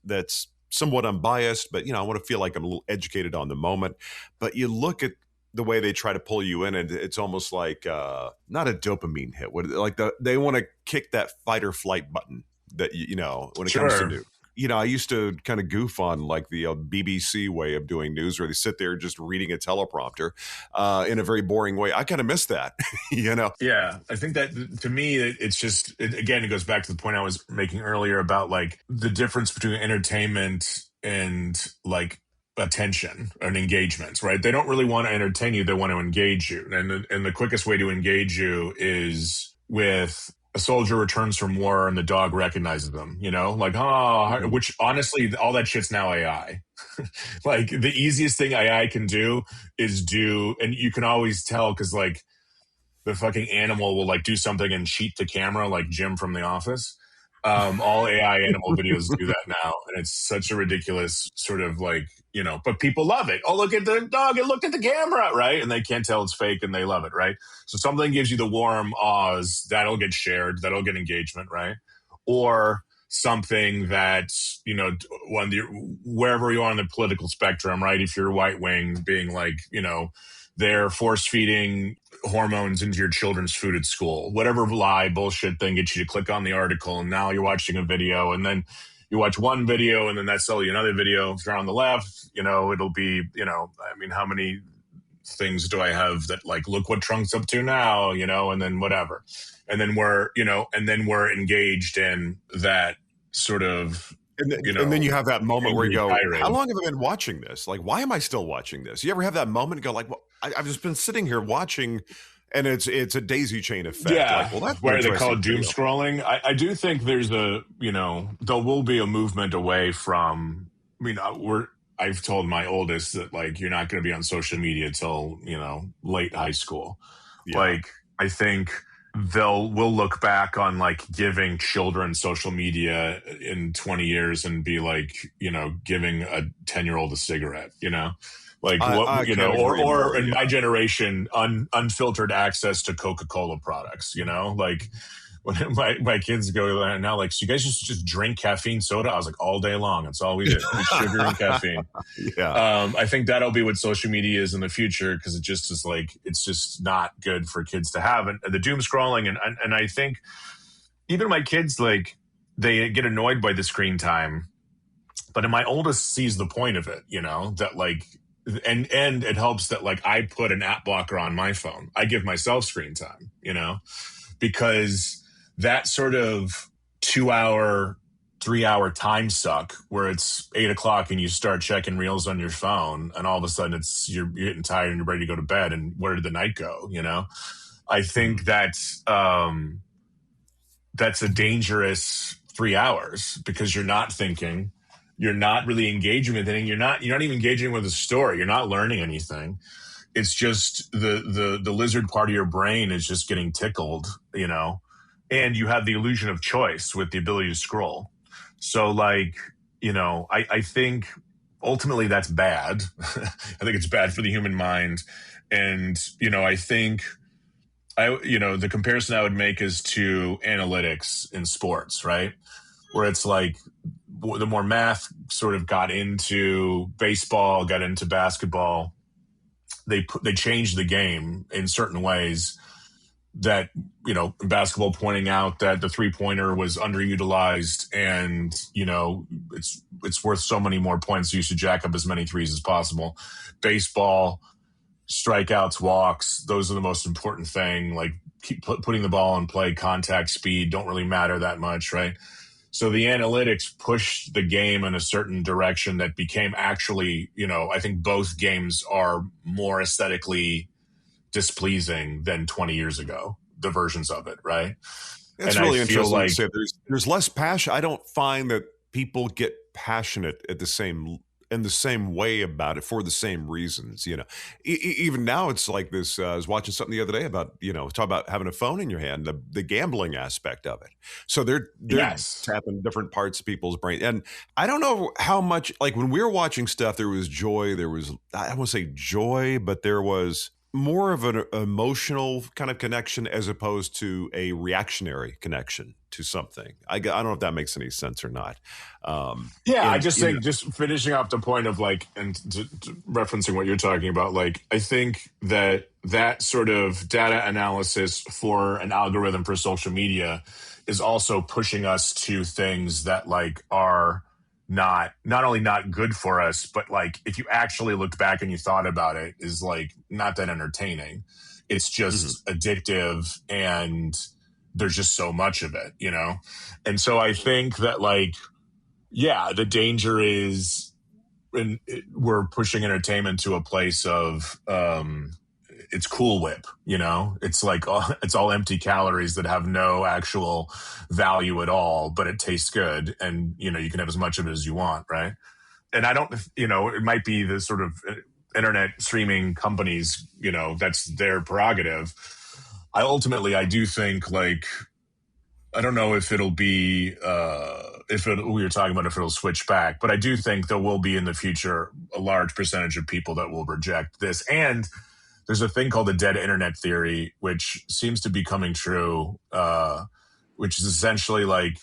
somewhat unbiased, but I want to feel like I'm a little educated on the moment. But you look at the way they try to pull you in, and it's almost like not a dopamine hit. They want to kick that fight or flight button that when it comes to news. I used to kind of goof on like the BBC way of doing news, where they sit there just reading a teleprompter in a very boring way. I kind of miss that, Yeah, I think that to me, it's just, again, it goes back to the point I was making earlier about like the difference between entertainment and like attention and engagement, right? They don't really want to entertain you. They want to engage you. And the quickest way to engage you is with a soldier returns from war and the dog recognizes them, which honestly, all that shit's now AI. Like the easiest thing AI can do is and you can always tell because like the fucking animal will like do something and cheat the camera like Jim from The Office. All AI animal videos do that now. And it's such a ridiculous sort of like, but people love it. Oh, look at the dog. It looked at the camera, right? And they can't tell it's fake and they love it, right? So something gives you the warm ahs, that'll get shared, that'll get engagement, right? Or something that, wherever you are on the political spectrum, right? If you're right wing, being like, they're force feeding hormones into your children's food at school, whatever lie bullshit thing gets you to click on the article. And now you're watching a video, and then you watch one video and then that's sells you another video. If you're on the left, it'll be, how many things do I have that like, look what Trump's up to now, and then whatever. And then we're engaged in that sort of, and then you have that moment where you go, how long have I been watching this? Like, why am I still watching this? You ever have that moment and go like, well, I've just been sitting here watching, and it's a daisy chain effect. Yeah, like, well, that's where they call it doom scrolling. I do think there's there will be a movement away from, I've told my oldest that like, you're not going to be on social media till, late high school. Yeah. Like, I think we'll look back on like giving children social media in 20 years and be like, giving a 10-year-old a cigarette, like I can't agree or more, in yeah. my generation, unfiltered access to Coca-Cola products, like when my kids go now, like, so you guys just drink caffeine soda? I was like, all day long. That's all we did. Sugar and caffeine. Yeah. I think that'll be what social media is in the future, because it just is like, it's just not good for kids to have. And the doom scrolling. And I think even my kids, like, they get annoyed by the screen time. But my oldest sees the point of it, that like, and it helps that like I put an app blocker on my phone. I give myself screen time, because that sort of 2-hour, 3-hour time suck where it's 8:00 and you start checking reels on your phone, and all of a sudden you're getting tired and you're ready to go to bed, and where did the night go? I think that's a dangerous 3 hours, because you're not thinking, you're not really engaging with anything, you're not even engaging with the story, you're not learning anything. It's just the lizard part of your brain is just getting tickled, and you have the illusion of choice with the ability to scroll. So like, I think ultimately that's bad. I think it's bad for the human mind. And, I think the comparison I would make is to analytics in sports, right? Where it's like the more math sort of got into baseball, got into basketball, they changed the game in certain ways. That, basketball, pointing out that the 3-pointer was underutilized, and, it's worth so many more points, so you should jack up as many threes as possible. Baseball, strikeouts, walks, those are the most important thing. Like, keep putting the ball in play, contact, speed don't really matter that much, right? So the analytics pushed the game in a certain direction that became actually, I think both games are more aesthetically displeasing than 20 years ago, the versions of it, right? That's and really I feel interesting like to say. There's less passion. I don't find that people get passionate in the same way about it for the same reasons. Even now it's like this. I was watching something the other day about talk about having a phone in your hand, the gambling aspect of it. So they're Yes. tapping different parts of people's brain, and I don't know how much. Like when we were watching stuff, there was joy. There was, I don't want to say joy, but there was more of an emotional kind of connection as opposed to a reactionary connection to something. I don't know if that makes any sense or not. I just think, just finishing off the point of like, and referencing what you're talking about, like, I think that sort of data analysis for an algorithm for social media is also pushing us to things that like are not only not good for us, but like if you actually looked back and you thought about it, is like not that entertaining. It's just addictive, and there's just so much of it, And so I think that like, the danger is we're pushing entertainment to a place of it's Cool Whip, it's like it's all empty calories that have no actual value at all, but it tastes good, and you can have as much of it as you want, right? And I don't, it might be the sort of internet streaming companies, that's their prerogative. I do think like, I don't know if it'll be we were talking about if it'll switch back, but I do think there will be in the future a large percentage of people that will reject this. And there's a thing called the dead internet theory, which seems to be coming true, which is essentially like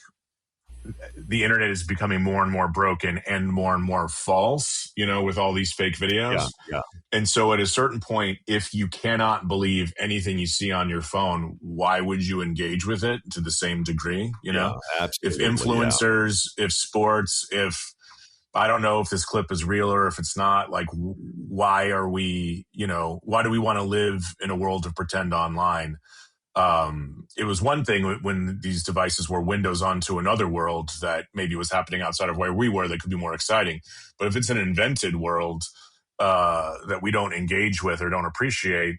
the internet is becoming more and more broken and more false, with all these fake videos. Yeah. And so at a certain point, if you cannot believe anything you see on your phone, why would you engage with it to the same degree? If influencers, if sports, if I don't know if this clip is real or if it's not, like, why do we want to live in a world of pretend online? It was one thing when these devices were windows onto another world that maybe was happening outside of where we were that could be more exciting. But if it's an invented world that we don't engage with or don't appreciate,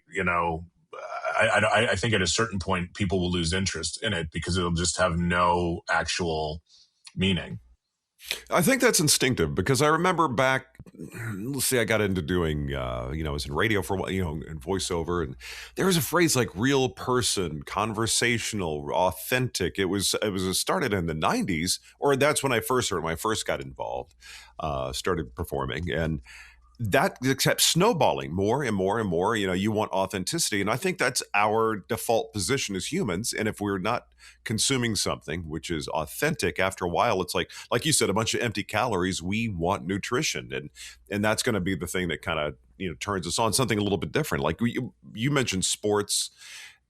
I think at a certain point people will lose interest in it because it'll just have no actual meaning. I think that's instinctive because I remember back, let's see, I got into doing, I was in radio for a while, and voiceover. And there was a phrase like real person, conversational, authentic. It started in the 90s, or that's when I first got involved, started performing. And that kept snowballing more and more and more. You want authenticity. And I think that's our default position as humans. And if we're not consuming something which is authentic, after a while, it's like you said, a bunch of empty calories. We want nutrition. And that's going to be the thing that kind of, turns us on, something a little bit different. Like you mentioned sports,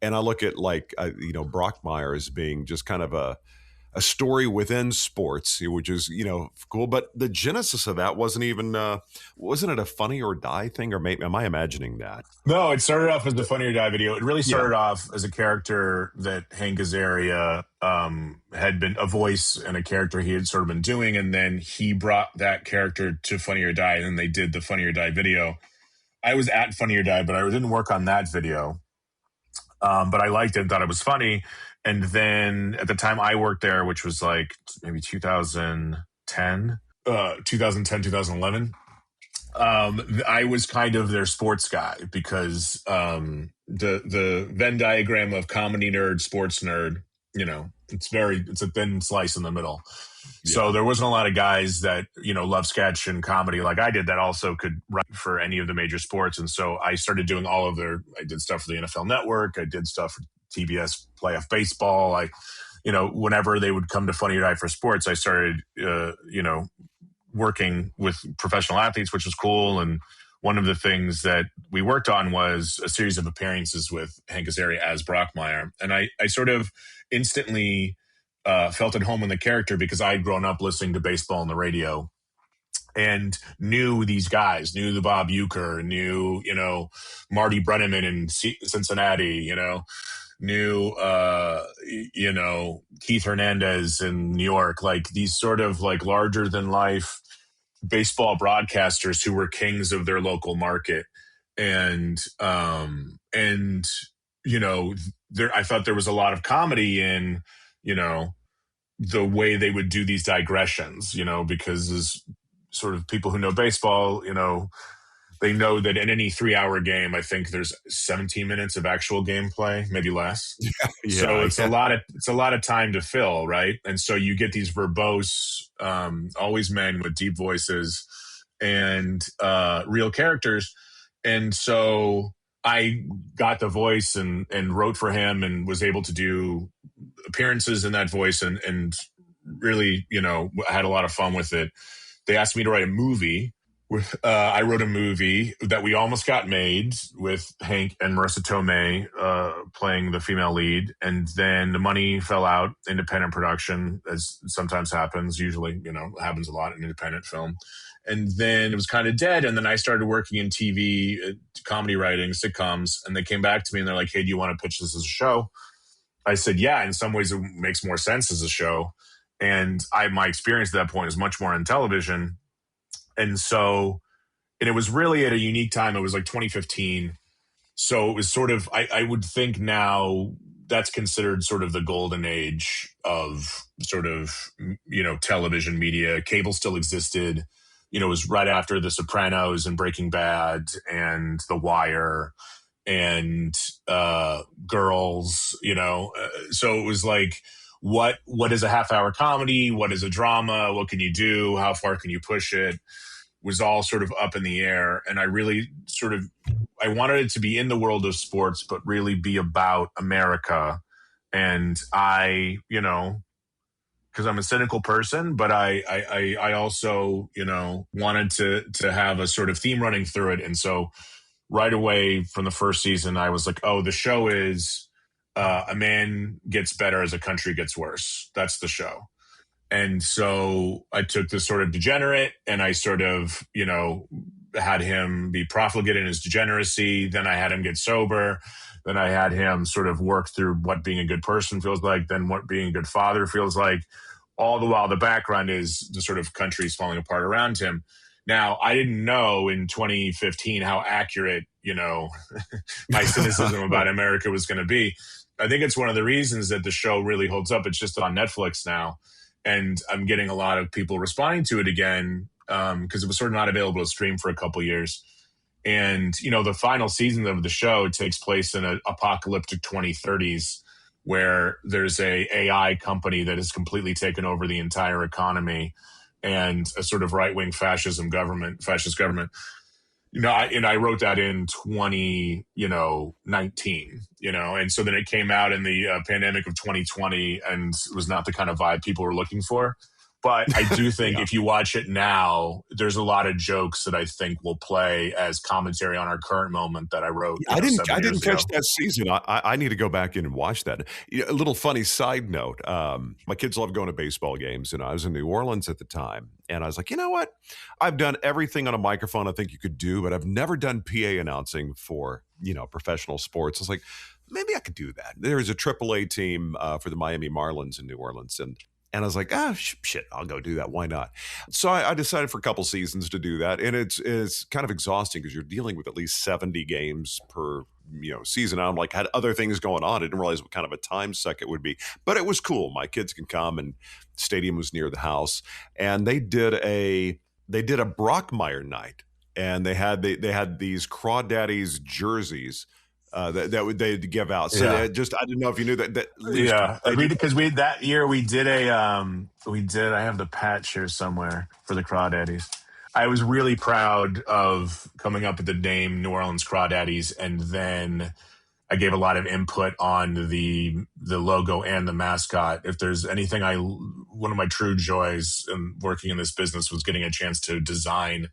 and I look at Brockmire as being just kind of a story within sports, which is, cool. But the genesis of that wasn't it a Funny or Die thing? Or am I imagining that? No, it started off as the Funny or Die video. It really started off as a character that Hank Azaria had been a voice and a character he had sort of been doing. And then he brought that character to Funny or Die, and then they did the Funny or Die video. I was at Funny or Die, but I didn't work on that video. But I liked it, thought it was funny. And then at the time I worked there, which was like maybe 2010, 2011, I was kind of their sports guy because the Venn diagram of comedy nerd, sports nerd, it's a thin slice in the middle. Yeah. So there wasn't a lot of guys that, love sketch and comedy like I did that also could write for any of the major sports. And so I started doing I did stuff for the NFL Network. I did stuff for TBS playoff baseball. Whenever they would come to Funny or Die for sports, I started, working with professional athletes, which was cool. And one of the things that we worked on was a series of appearances with Hank Azaria as Brockmire. And I sort of instantly felt at home in the character because I'd grown up listening to baseball on the radio and knew these guys, knew the Bob Uecker, knew, Marty Brenneman in Cincinnati, knew, Keith Hernandez in New York, like these sort of like larger than life baseball broadcasters who were kings of their local market. And I thought there was a lot of comedy in, the way they would do these digressions, because as sort of people who know baseball, they know that in any 3-hour game, I think there's 17 minutes of actual gameplay, maybe less. So it's a lot of time to fill, right? And so you get these verbose, always men with deep voices and real characters. And so I got the voice and wrote for him and was able to do appearances in that voice and really, had a lot of fun with it. They asked me to write a movie. I wrote a movie that we almost got made with Hank and Marissa Tomei playing the female lead. And then the money fell out, independent production, as sometimes happens, usually, happens a lot in independent film. And then it was kind of dead. And then I started working in TV, comedy writing, sitcoms. And they came back to me and they're like, hey, do you want to pitch this as a show? I said, yeah, in some ways it makes more sense as a show. And my experience at that point is much more in television. And it was really at a unique time. It was like 2015. So it was sort of, I would think now that's considered sort of the golden age of sort of, television media. Cable still existed. It was right after The Sopranos and Breaking Bad and The Wire and Girls, so it was like, what is a half-hour comedy? What is a drama? What can you do? How far can you push it? Was all sort of up in the air. And I really I wanted it to be in the world of sports, but really be about America. And I, because I'm a cynical person, but I also, wanted to have a sort of theme running through it. And so right away from the first season, I was like, oh, the show is a man gets better as a country gets worse. That's the show. And so I took this sort of degenerate and I sort of, had him be profligate in his degeneracy. Then I had him get sober. Then I had him sort of work through what being a good person feels like, then what being a good father feels like. All the while the background is the sort of country's falling apart around him. Now, I didn't know in 2015 how accurate, my cynicism about America was going to be. I think it's one of the reasons that the show really holds up. It's just on Netflix now. and I'm getting a lot of people responding to it again because it was sort of not available to stream for a couple years. And, the final season of the show takes place in an apocalyptic 2030s where there's a AI company that has completely taken over the entire economy and a sort of right-wing fascist government. I wrote that in 2019, and so then it came out in the pandemic of 2020 and it was not the kind of vibe people were looking for. But I do think if you watch it now, there's a lot of jokes that I think will play as commentary on our current moment that I wrote. I didn't catch that season. I need to go back in and watch that. A little funny side note. My kids love going to baseball games, and I was in New Orleans at the time. And I was like, you know what? I've done everything on a microphone I think you could do, but I've never done PA announcing for, professional sports. I was like, maybe I could do that. There was a AAA team for the Miami Marlins in New Orleans, and I was like, shit, I'll go do that. Why not? So I decided for a couple seasons to do that. And it's kind of exhausting because you're dealing with at least 70 games per season. I'm like, had other things going on. I didn't realize what kind of a time suck it would be. But it was cool. My kids can come, and stadium was near the house. And they did a Brockmire night. And they had these Crawdaddies jerseys that they'd give out. So I didn't know if you knew that. Because that year we did I have the patch here somewhere for the Crawdaddies. I was really proud of coming up with the name New Orleans Crawdaddies, and then I gave a lot of input on the logo and the mascot. If there's anything one of my true joys in working in this business was getting a chance to design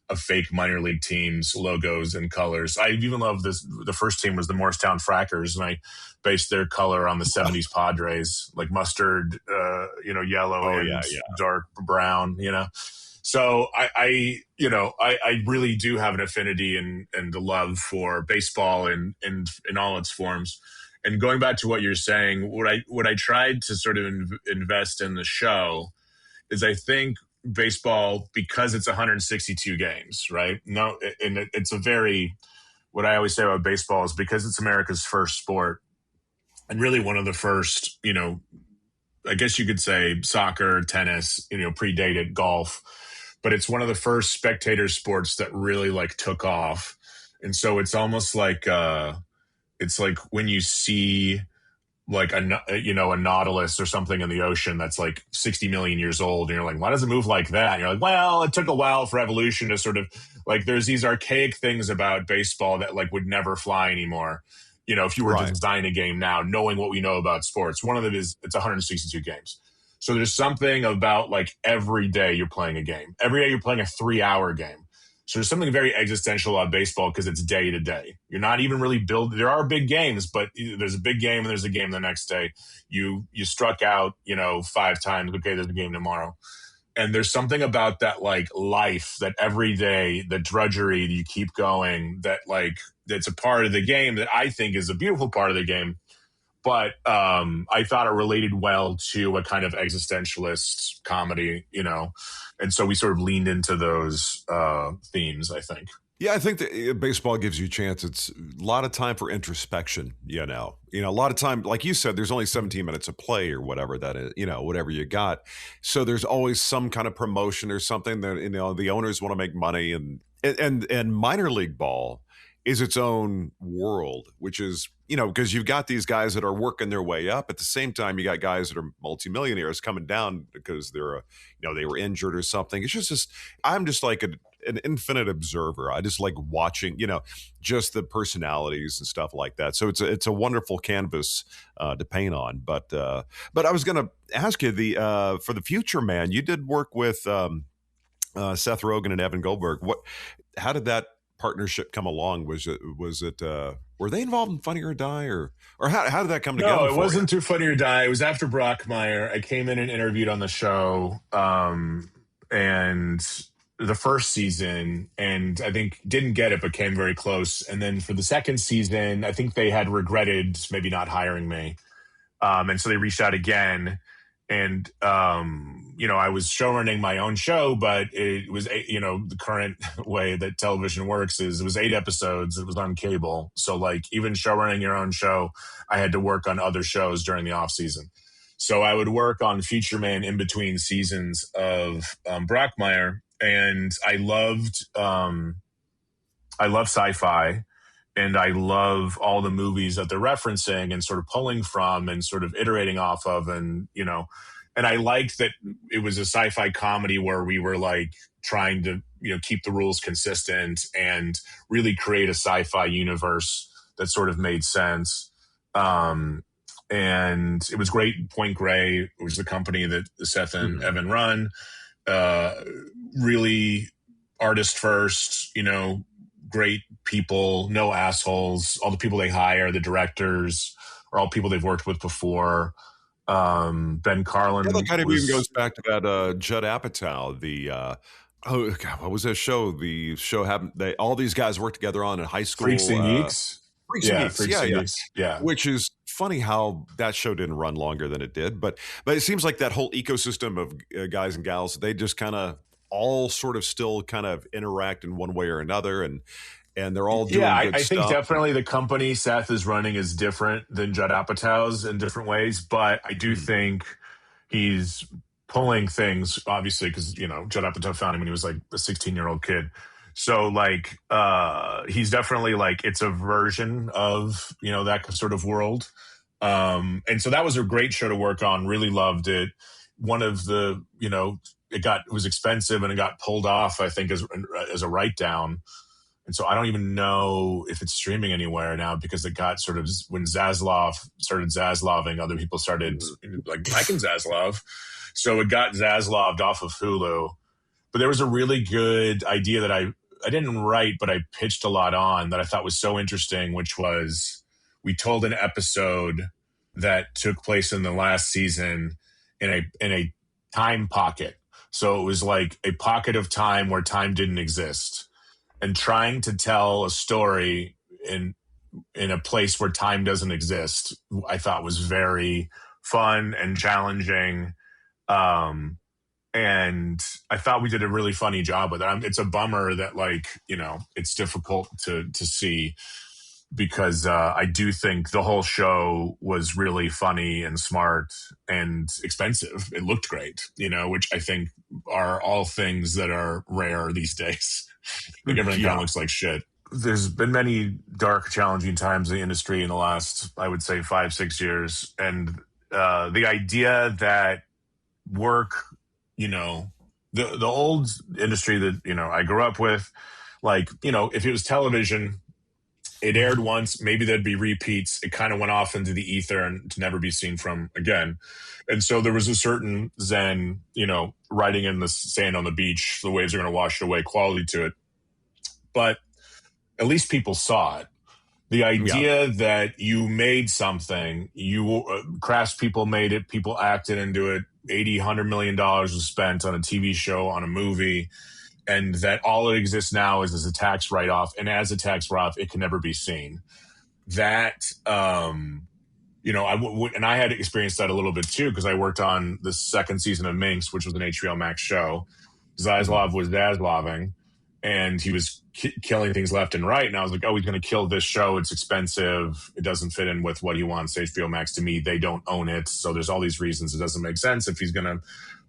a fake minor league team's logos and colors. I even love this. The first team was the Morristown Frackers, and I based their color on the 70s Padres, like mustard, yellow and dark brown, So I really do have an affinity and a love for baseball in all its forms. And going back to what you're saying, what I tried to sort of invest in the show is I think baseball, because it's 162 games, right? No, and it's what I always say about baseball is because it's America's first sport and really one of the first, I guess you could say soccer, tennis, predated golf, but it's one of the first spectator sports that really took off. And so it's almost like, it's like when you see a nautilus or something in the ocean that's 60 million years old, and you're like, why does it move like that? And you're like, well, it took a while for evolution to sort of there's these archaic things about baseball that would never fly anymore. If you were to design a game now, knowing what we know about sports, one of them is it's 162 games. So there's something about every day you're playing a game. Every day you're playing a 3-hour game. So there's something very existential about baseball because it's day to day. You're not even really there are big games, but there's a big game and there's a game the next day. You struck out, 5 times. Okay, there's a game tomorrow. And there's something about that life, that every day, the drudgery, you keep going, that that's a part of the game that I think is a beautiful part of the game. But I thought it related well to a kind of existentialist comedy, and so we sort of leaned into those themes, I think. Yeah, I think that baseball gives you a chance. It's a lot of time for introspection, a lot of time, like you said, there's only 17 minutes of play or whatever that is, whatever you got. So there's always some kind of promotion or something that, the owners want to make money, and minor league ball is its own world, which is, because you've got these guys that are working their way up. At the same time, you got guys that are multimillionaires coming down because they're, they were injured or something. It's just I'm just like an infinite observer. I just like watching, just the personalities and stuff like that. So it's a wonderful canvas to paint on. But I was going to ask you for the future, man. You did work with Seth Rogen and Evan Goldberg. How did that partnership come along? Was it were they involved in Funny or Die, or how did that come together? No, it wasn't too Funny or Die. It was after Brockmire. I came in and interviewed on the show, and the first season, and I think didn't get it, but came very close. And then for the second season, I think they had regretted maybe not hiring me, and so they reached out again. And, I was showrunning my own show, but it was, the current way that television works is it was 8 episodes. It was on cable. So even showrunning your own show, I had to work on other shows during the off season. So I would work on Feature Man in between seasons of Brockmire, and I loved sci-fi, and I love all the movies that they're referencing and sort of pulling from and sort of iterating off of, and and I liked that it was a sci-fi comedy where we were like trying to keep the rules consistent and really create a sci-fi universe that sort of made sense. And it was great. Point Grey was the company that Seth and Evan run. Really artist first, great people, no assholes. All the people they hire, the directors, are all people they've worked with before. Ben Carlin. That kind of even goes back to that Judd Apatow, what was that show? The show happened. All these guys worked together on in high school. Freaks and Geeks. Freaks and Geeks. Yeah. Which is funny how that show didn't run longer than it did, but it seems like that whole ecosystem of guys and gals, they just kind of all sort of still kind of interact in one way or another, and they're all doing good I stuff. think definitely the company Seth is running is different than Judd Apatow's in different ways, but I do think he's pulling things, obviously, because Judd Apatow found him when he was like a 16-year-old kid. So like he's definitely like, it's a version of that sort of world. And so that was a great show to work on. Really loved it. One of the it was expensive and it got pulled off, I think, as a write down. And so I don't even know if it's streaming anywhere now, because it got sort of, when Zaslav started Zaslaving, other people started like, I can Zaslav. So it got Zaslaved off of Hulu. But there was a really good idea that I didn't write, but I pitched a lot on, that I thought was so interesting, which was, we told an episode that took place in the last season in a time pocket. So it was like a pocket of time where time didn't exist, and trying to tell a story in a place where time doesn't exist, I thought was very fun and challenging. And I thought we did a really funny job with it. It's a bummer that it's difficult to see, because I do think the whole show was really funny and smart and expensive. It looked great, which I think are all things that are rare these days. Like everything kind of looks like shit. There's been many dark, challenging times in the industry in the last, I would say, 5-6 years. And the idea that work, the old industry that, I grew up with, if it was television, it aired once, maybe there'd be repeats. It kind of went off into the ether and to never be seen from again. And so there was a certain zen, writing in the sand on the beach, the waves are going to wash it away quality to it. But at least people saw it. The idea that you made something, craftspeople made it, people acted into it, $80-100 million was spent on a TV show, on a movie, and that all it exists now is as a tax write-off, and as a tax write-off, it can never be seen. That, and I had experienced that a little bit too, because I worked on the second season of Minx, which was an HBO Max show. Zaslav was Zaslaving, and he was killing things left and right. And I was like, oh, he's going to kill this show. It's expensive. It doesn't fit in with what he wants. HBO Max, to me, they don't own it. So there's all these reasons it doesn't make sense if he's going to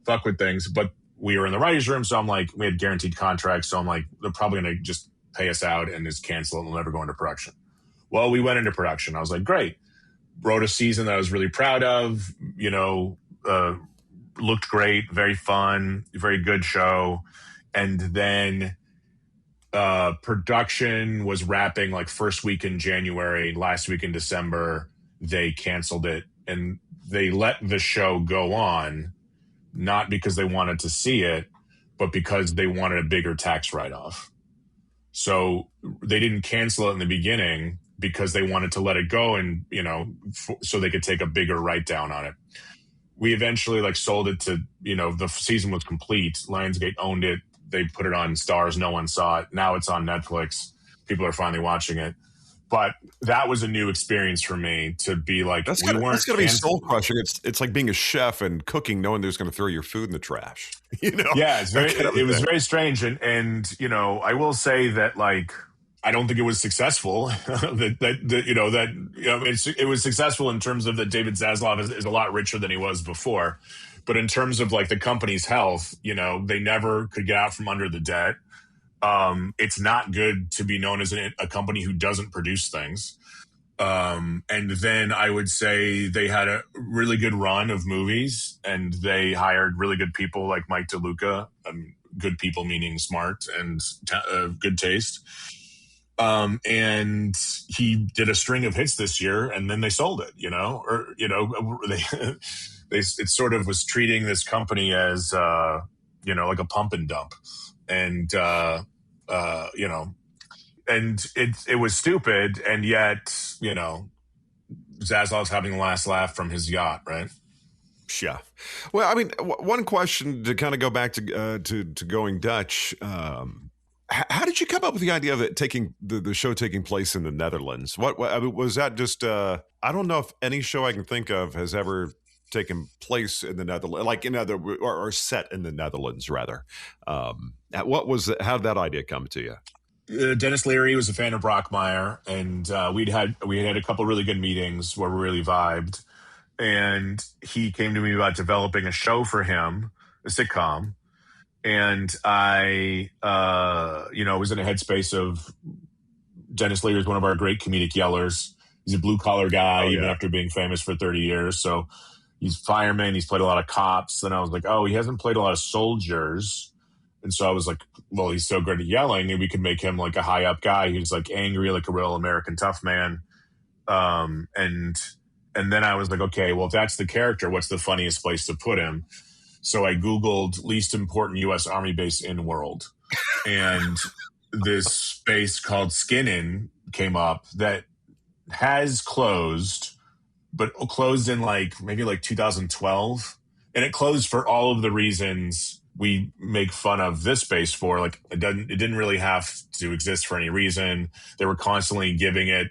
fuck with things. But we were in the writer's room, so I'm like, we had guaranteed contracts. So I'm like, they're probably going to just pay us out and just cancel it and we'll never go into production. Well, we went into production. I was like, great. Wrote a season that I was really proud of, looked great, very fun, very good show. And then production was wrapping like first week in January, last week in December, they canceled it, and they let the show go on, not because they wanted to see it, but because they wanted a bigger tax write-off. So they didn't cancel it in the beginning because they wanted to let it go and, so they could take a bigger write-down on it. We eventually sold it to, the season was complete. Lionsgate owned it. They put it on Stars. No one saw it. Now it's on Netflix. People are finally watching it. But that was a new experience for me to be like, that's going to be soul crushing. It's like being a chef and cooking, knowing there's going to throw your food in the trash. Yeah, it was very strange. And I will say that I don't think it was successful. It was successful in terms of that David Zaslav is a lot richer than he was before, but in terms of like the company's health, they never could get out from under the debt. It's not good to be known as a company who doesn't produce things. And then I would say they had a really good run of movies, and they hired really good people like Mike DeLuca. Good people meaning smart and good taste. And he did a string of hits this year, and then they sold it. It sort of was treating this company as like a pump and dump, and and it was stupid, and yet Zaslav's having the last laugh from his yacht, right? Yeah. Well, I mean, one question to kind of go back to Going Dutch. How did you come up with the idea of it taking the show taking place in the Netherlands? What I mean, was that just? I don't know if any show I can think of has ever taken place in the Netherlands, like or set in the Netherlands, rather. What was how did that idea come to you? Dennis Leary was a fan of Brockmire, and we had a couple really good meetings where we really vibed. And he came to me about developing a show for him, a sitcom. And I, was in a headspace of Dennis Leary is one of our great comedic yellers. He's a blue collar guy, even after being famous for 30 years. So he's fireman. He's played a lot of cops. And I was like, oh, he hasn't played a lot of soldiers. And so I was like, well, he's so good at yelling, and we could make him like a high up guy. He's like angry, like a real American tough man. And then I was like, okay, well, if that's the character, what's the funniest place to put him? So I Googled least important U.S. Army base in world. And this base called Skinnin came up that has closed, but closed in maybe 2012. And it closed for all of the reasons we make fun of this base for. Like it didn't really have to exist for any reason. They were constantly giving it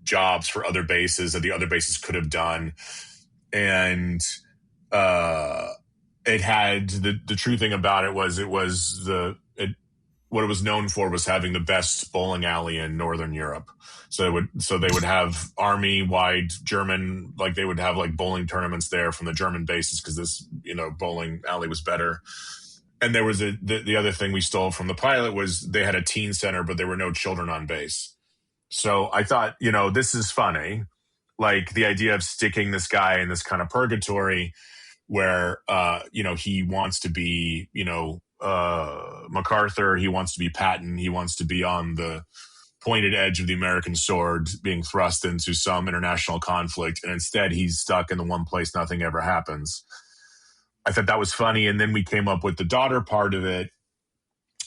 jobs for other bases that the other bases could have done. And it had the true thing about it was what it was known for was having the best bowling alley in Northern Europe. So they would have army wide German, like they would have like bowling tournaments there from the German bases because this bowling alley was better. And there was the other thing we stole from the pilot was they had a teen center, but there were no children on base. So I thought, this is funny. Like the idea of sticking this guy in this kind of purgatory where, he wants to be, MacArthur, he wants to be Patton, he wants to be on the pointed edge of the American sword being thrust into some international conflict. And instead he's stuck in the one place nothing ever happens. I thought that was funny. And then we came up with the daughter part of it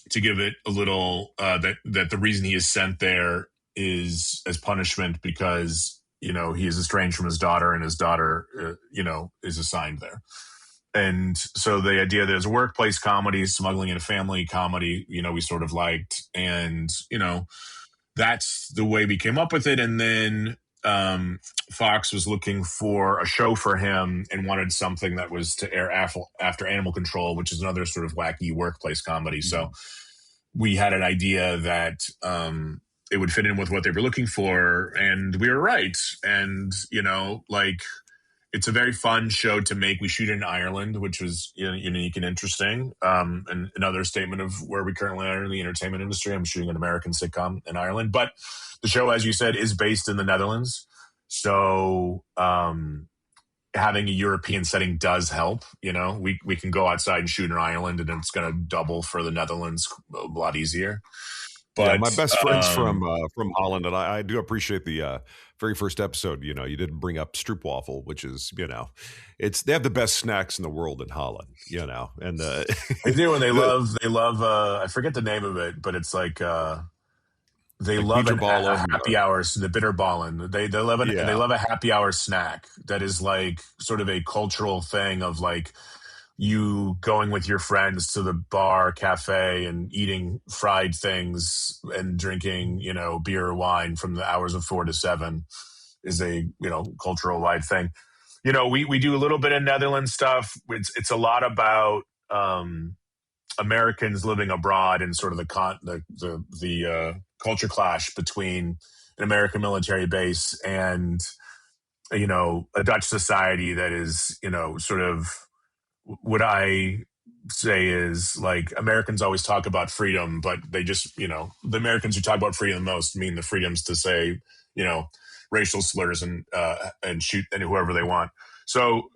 to give it a little, that the reason he is sent there is as punishment because, he is estranged from his daughter and his daughter, is assigned there. And so the idea that there's a workplace comedy, smuggling in a family comedy, we sort of liked. And, that's the way we came up with it. And then Fox was looking for a show for him and wanted something that was to air after Animal Control, which is another sort of wacky workplace comedy. Mm-hmm. So we had an idea that it would fit in with what they were looking for, and we were right. And, it's a very fun show to make. We shoot in Ireland, which was unique and interesting. And another statement of where we currently are in the entertainment industry. I'm shooting an American sitcom in Ireland. But the show, as you said, is based in the Netherlands. So having a European setting does help. We can go outside and shoot in Ireland, and it's going to double for the Netherlands a lot easier. But my best friend's from Holland, and I do appreciate the very first episode. You didn't bring up stroopwafel, which is they have the best snacks in the world in Holland. And they do, and they love. I forget the name of it, but it's like they love a happy hours, the bitterballen. They love it. Yeah. They love a happy hour snack that is like sort of a cultural thing of like you going with your friends to the bar, cafe, and eating fried things and drinking, beer or wine from the hours of 4 to 7 is a, cultural wide thing. We do a little bit of Netherlands stuff. It's a lot about Americans living abroad and sort of the culture clash between an American military base and, a Dutch society that is, sort of what I say is like Americans always talk about freedom, but they just, the Americans who talk about freedom the most mean the freedoms to say, racial slurs and shoot and whoever they want. So,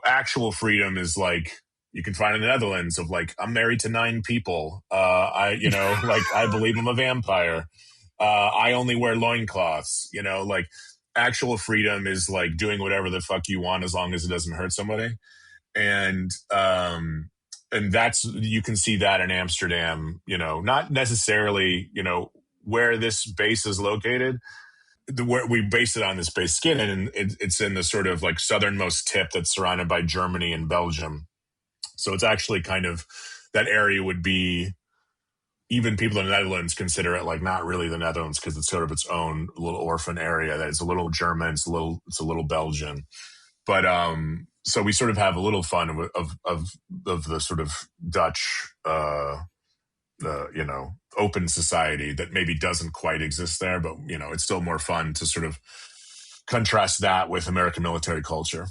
actual freedom is like you can find in the Netherlands of like, I'm married to 9 people. Like I believe I'm a vampire. I only wear loincloths, like actual freedom is like doing whatever the fuck you want as long as it doesn't hurt somebody. And that's, you can see that in Amsterdam, not necessarily, where this base is located. Where we base it on this base skin, and it's in the sort of like southernmost tip that's surrounded by Germany and Belgium. So it's actually kind of, that area would be, even people in the Netherlands consider it like not really the Netherlands because it's sort of its own little orphan area that is a little German, it's a little Belgian. But so we sort of have a little fun of the sort of Dutch, open society that maybe doesn't quite exist there, but it's still more fun to sort of contrast that with American military culture.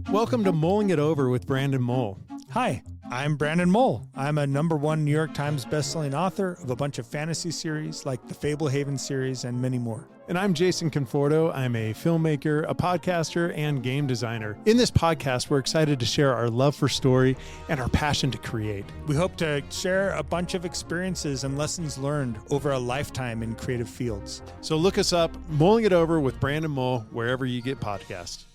Welcome to Mulling It Over with Brandon Mole. Hi, I'm Brandon Mole. I'm a #1 New York Times bestselling author of a bunch of fantasy series like the Fablehaven series and many more. And I'm Jason Conforto. I'm a filmmaker, a podcaster, and game designer. In this podcast, we're excited to share our love for story and our passion to create. We hope to share a bunch of experiences and lessons learned over a lifetime in creative fields. So look us up, Mulling It Over with Brandon Mole, wherever you get podcasts.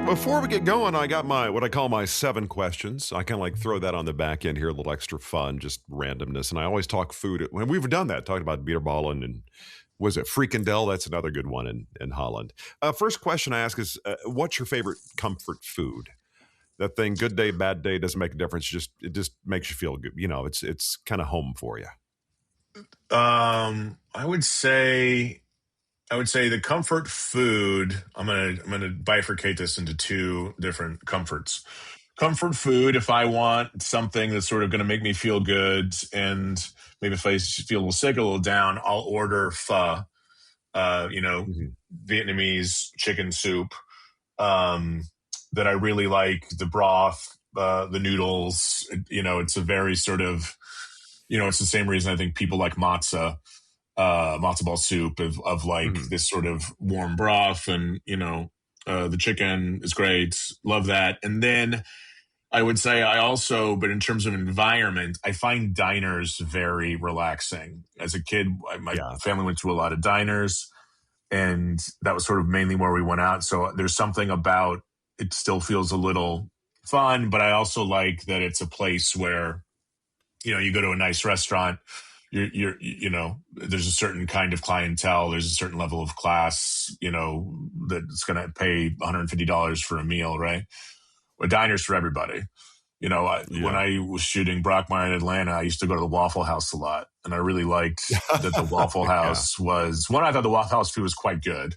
Before we get going, I got what I call my 7 questions. I kind of like throw that on the back end here, a little extra fun, just randomness. And I always talk food. When we've done that, talking about Bierballen and was it Frikandel? That's another good one in Holland. First question I ask is, what's your favorite comfort food? That thing, good day, bad day, doesn't make a difference. It just makes you feel good. It's kind of home for you. I would say the comfort food, I'm gonna bifurcate this into 2 different comforts. Comfort food, if I want something that's sort of going to make me feel good, and maybe if I feel a little sick, a little down, I'll order pho, Vietnamese chicken soup, that I really like, the broth, the noodles. It's a very sort of, it's the same reason I think people like matzo ball soup of like this sort of warm broth, and the chicken is great, love that. And then I would say but in terms of environment, I find diners very relaxing. As a kid, my family went to a lot of diners, and that was sort of mainly where we went out. So there's something about it, still feels a little fun, but I also like that it's a place where you go to a nice restaurant, there's a certain kind of clientele, there's a certain level of class, that's going to pay $150 for a meal, right? A diner's for everybody. When I was shooting Brockmire in Atlanta, I used to go to the Waffle House a lot, and I really liked that the Waffle House was one. I thought the Waffle House food was quite good,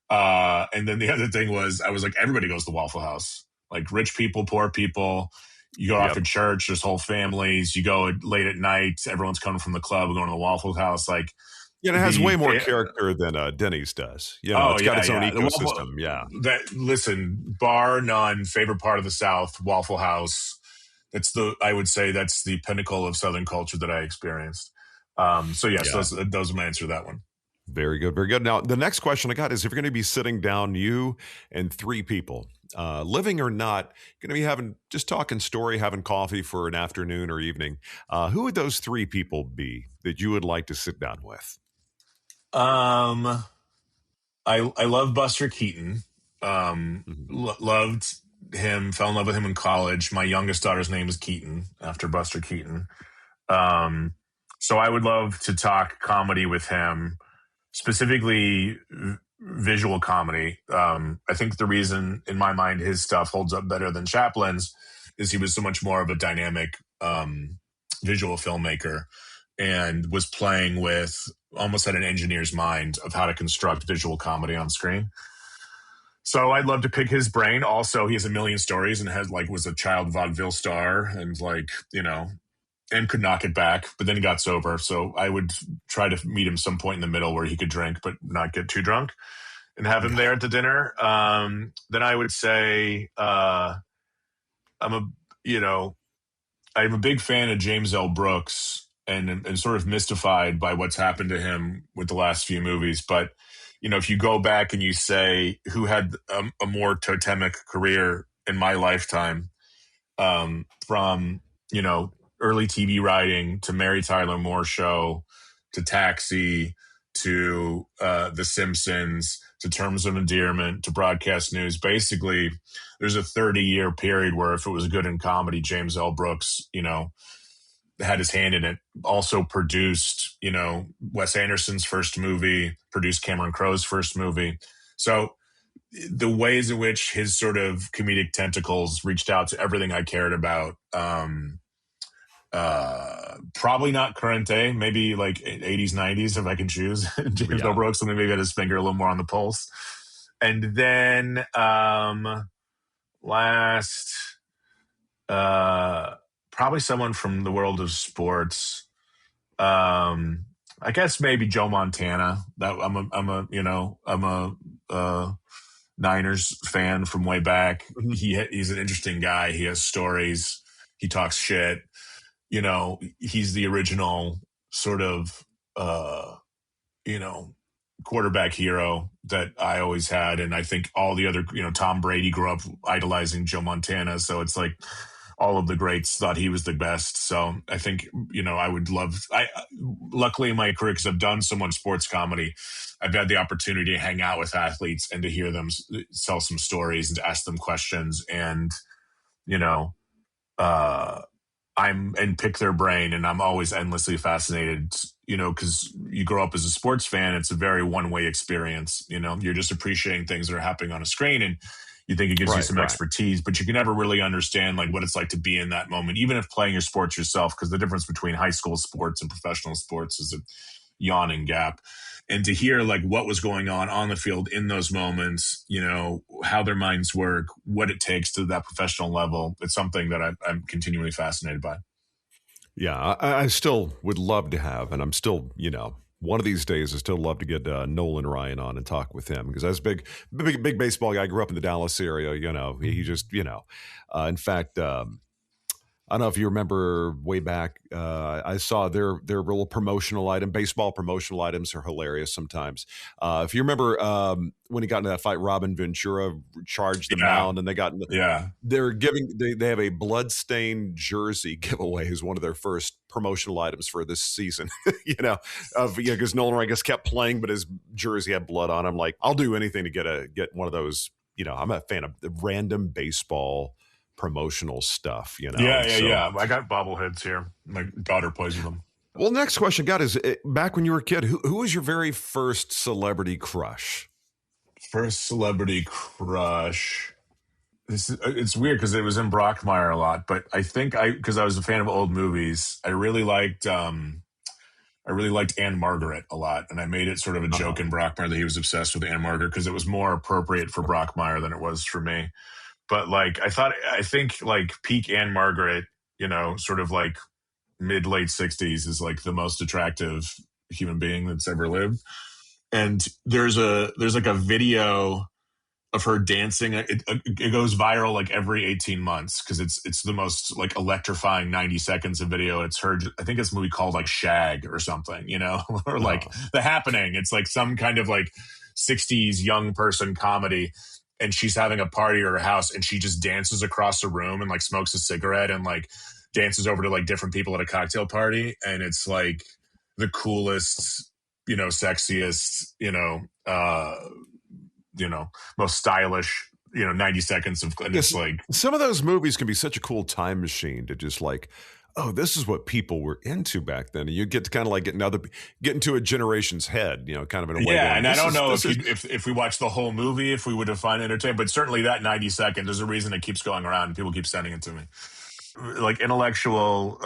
and then the other thing was I was like, everybody goes to the Waffle House, like rich people, poor people. You go after church, there's whole families. You go late at night, everyone's coming from the club, going to the Waffle House. Like, it has way more character than Denny's does. It's got its own ecosystem. Listen, bar none, favorite part of the South, Waffle House. I would say that's the pinnacle of Southern culture that I experienced. Those are my answer to that one. Very good, very good. Now, the next question I got is, if you're going to be sitting down, you and 3 people, living or not, going to be talking story, having coffee for an afternoon or evening, who would those 3 people be that you would like to sit down with? I love Buster Keaton. Loved him, fell in love with him in college. My youngest daughter's name is Keaton, after Buster Keaton. So I would love to talk comedy with him, specifically visual comedy. I think the reason, in my mind, his stuff holds up better than Chaplin's is he was so much more of a dynamic visual filmmaker, and was playing with, almost had an engineer's mind of how to construct visual comedy on screen. So I'd love to pick his brain. Also, he has a million stories and was a child vaudeville star and and could knock it back, but then he got sober. So I would try to meet him some point in the middle where he could drink, but not get too drunk, and have him there at the dinner. Then I would say I'm a big fan of James L. Brooks and sort of mystified by what's happened to him with the last few movies. But, if you go back and you say who had a more totemic career in my lifetime, from, early TV writing to Mary Tyler Moore Show to Taxi to The Simpsons to Terms of Endearment to Broadcast News. Basically, there's a 30-year period where if it was good in comedy, James L. Brooks, had his hand in it. Also produced, Wes Anderson's first movie, produced Cameron Crowe's first movie. So the ways in which his sort of comedic tentacles reached out to everything I cared about, probably not current day, maybe like 80s, 90s, if I can choose. James L. Brooks, something maybe had his finger a little more on the pulse. And then last, probably someone from the world of sports. I guess maybe Joe Montana. That I'm a Niners fan from way back. He's an interesting guy. He has stories. He talks shit. He's the original sort of, quarterback hero that I always had. And I think all the other, Tom Brady grew up idolizing Joe Montana. So it's like all of the greats thought he was the best. So I think, luckily in my career, because I've done so much sports comedy, I've had the opportunity to hang out with athletes and to hear them tell some stories and to ask them questions and, and pick their brain. And I'm always endlessly fascinated, because you grow up as a sports fan. It's a very one-way experience. You're just appreciating things that are happening on a screen and you think it gives you some expertise, but you can never really understand like what it's like to be in that moment, even if playing your sports yourself, because the difference between high school sports and professional sports is a yawning gap. And to hear like what was going on the field in those moments, how their minds work, what it takes to that professional level, it's something that I'm continually fascinated by. Yeah, I still would love to have, and I'm still, one of these days I still love to get Nolan Ryan on and talk with him, because I was a big baseball guy. I grew up in the Dallas area, he just, in fact, I don't know if you remember way back, I saw their real promotional item. Baseball promotional items are hilarious sometimes. If you remember when he got into that fight, Robin Ventura charged the mound, and they got they're giving they have a bloodstained jersey giveaway as one of their first promotional items for this season. Because Nolan, I guess, kept playing, but his jersey had blood on him. Like, I'll do anything to get one of those. I'm a fan of the random baseball promotional stuff, Yeah. I got bobbleheads here. My daughter plays with them. Well, next question I got is, back when you were a kid, who was your very first celebrity crush? First celebrity crush. It's weird because it was in Brockmire a lot, but I think because I was a fan of old movies, I really liked Anne Margaret a lot, and I made it sort of a joke in Brockmire that he was obsessed with Anne Margaret because it was more appropriate for Brockmire than it was for me. But like, I think like peak Anne Margaret, sort of like mid-late 60s is like the most attractive human being that's ever lived. And there's like a video of her dancing. It goes viral like every 18 months because it's the most like electrifying 90 seconds of video. It's her, I think it's a movie called like Shag or something, or like The Happening. It's like some kind of like 60s young person comedy. And she's having a party at her house and she just dances across the room and like smokes a cigarette and like dances over to like different people at a cocktail party. And it's like the coolest, sexiest, most stylish, 90 seconds of, and it's like, some of those movies can be such a cool time machine to just like, oh, this is what people were into back then. And you get to kind of like get into a generation's head, kind of in a way. Yeah, and I don't know if we watch the whole movie, if we would have found entertainment, but certainly that 90 seconds, there's a reason it keeps going around. People keep sending it to me. Like intellectual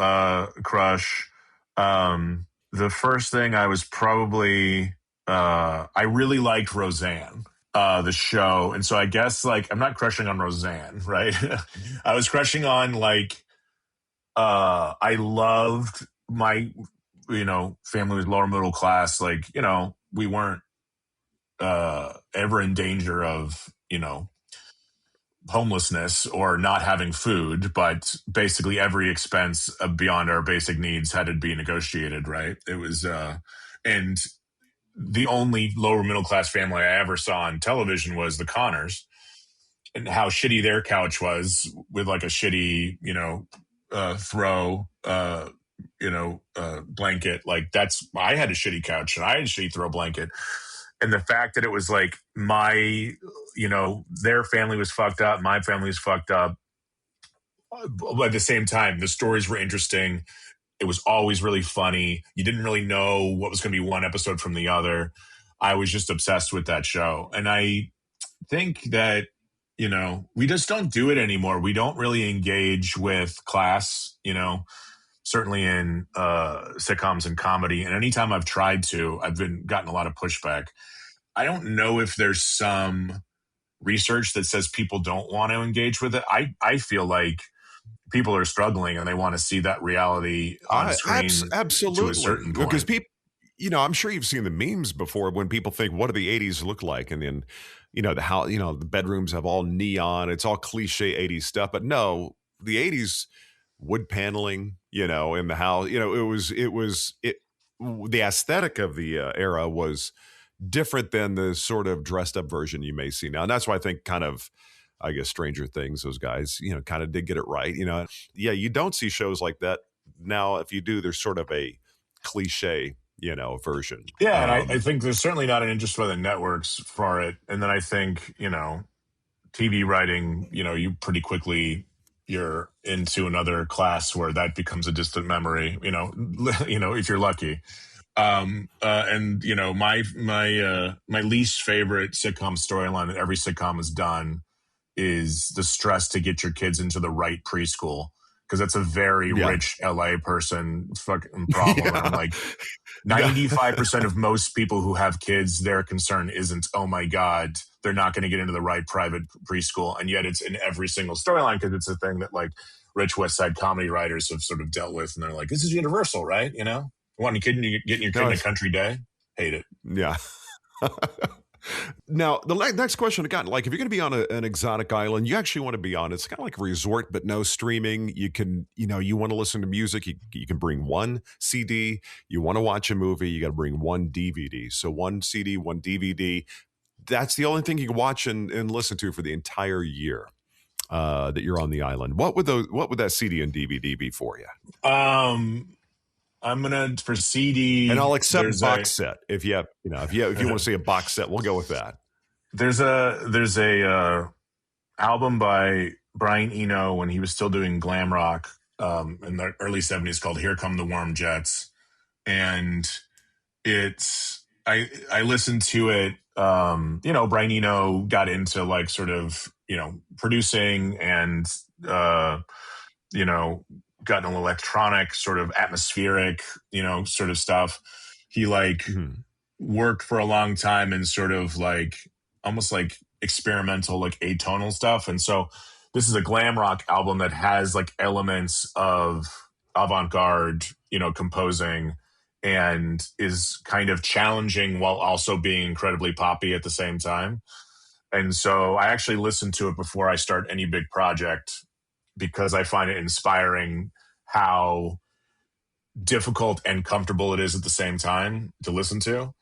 crush. The first thing I was probably, I really liked Roseanne. the show. And so I guess like I'm not crushing on Roseanne, right? I was crushing on like I loved my family was lower middle class. Like, we weren't ever in danger of, homelessness or not having food, but basically every expense beyond our basic needs had to be negotiated, right? It was and the only lower middle class family I ever saw on television was the Connors, and how shitty their couch was with like a shitty, throw, blanket. Like I had a shitty couch and I had a shitty throw blanket. And the fact that it was like their family was fucked up, my family was fucked up. But at the same time, the stories were interesting. It was always really funny. You didn't really know what was going to be one episode from the other. I was just obsessed with that show. And I think that, we just don't do it anymore. We don't really engage with class, certainly in sitcoms and comedy. And anytime I've tried to, I've gotten a lot of pushback. I don't know if there's some research that says people don't want to engage with it. I feel like people are struggling and they want to see that reality on screen absolutely. To a certain point. Because people, I'm sure you've seen the memes before when people think, what do the 80s look like? And then, the bedrooms have all neon. It's all cliche 80s stuff. But no, the 80s wood paneling, in the house, the aesthetic of the era was different than the sort of dressed up version you may see now. And that's why I think I guess Stranger Things, those guys, kind of did get it right. Yeah, you don't see shows like that now. If you do, there's sort of a cliche, version. Yeah, and I think there's certainly not an interest by the networks for it. And then I think, TV writing, you pretty quickly you're into another class where that becomes a distant memory, if you're lucky. My least favorite sitcom storyline that every sitcom has done is the stress to get your kids into the right preschool, because that's a very rich LA person fucking problem. Yeah. And I'm like, 95% of most people who have kids, their concern isn't, oh my God, they're not going to get into the right private preschool. And yet it's in every single storyline because it's a thing that like rich West Side comedy writers have sort of dealt with. And they're like, this is universal, right? Want your kid getting your kid in a country day? Hate it. Yeah. Now, the next question I got, like, if you're going to be on an exotic island, you actually want to be on, it's kind of like a resort, but no streaming. You can, you want to listen to music, you can bring one CD. You want to watch a movie, you got to bring one DVD. So one CD, one DVD. That's the only thing you can watch and listen to for the entire year that you're on the island. What would that CD and DVD be for you? I'm gonna for CD, and I'll accept box set if you want to see a box set, we'll go with that. There's a album by Brian Eno when he was still doing glam rock in the early 70s called "Here Come the Warm Jets," and I listened to it. Brian Eno got into like sort of producing and gotten an electronic sort of atmospheric, sort of stuff. He worked for a long time in sort of like almost like experimental, like atonal stuff. And so this is a glam rock album that has like elements of avant-garde, composing, and is kind of challenging while also being incredibly poppy at the same time. And so I actually listen to it before I start any big project, because I find it inspiring how difficult and comfortable it is at the same time to listen to.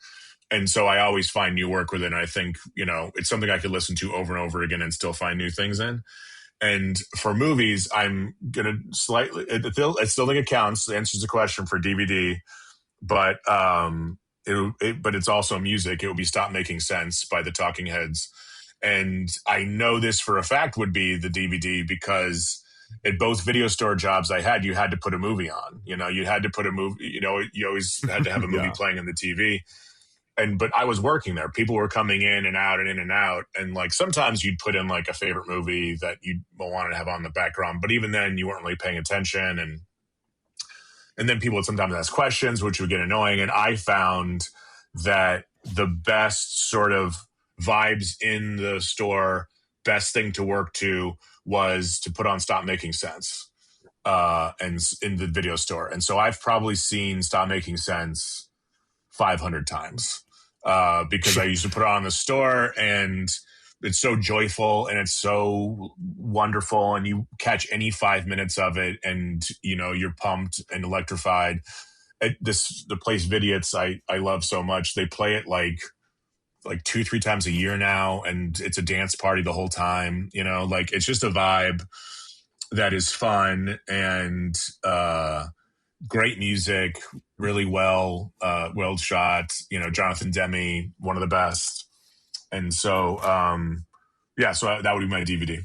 And so I always find new work with it. And I think, it's something I could listen to over and over again and still find new things in. And for movies, I'm going to slightly, I still think it counts. It answers the question for DVD, but but it's also music. It will be Stop Making Sense by the Talking Heads. And I know this for a fact would be the DVD, because at both video store jobs I had, you had to put a movie on. You had to put a movie. You always had to have a movie playing on the TV. But I was working there. People were coming in and out and in and out. And like sometimes you'd put in like a favorite movie that you wanted to have on the background. But even then, you weren't really paying attention. And then people would sometimes ask questions, which would get annoying. And I found that the best sort of vibes in the store, best thing to work to was to put on Stop Making Sense and in the video store. And so I've probably seen Stop Making Sense 500 times because I used to put it on the store, and it's so joyful and it's so wonderful, and you catch any 5 minutes of it and you're pumped and electrified. The place Vidiots I love so much. They play it like 2-3 times a year now, and it's a dance party the whole time. Like it's just a vibe that is fun and great music, really well shot. Jonathan Demme, one of the best. And so, so that would be my DVD.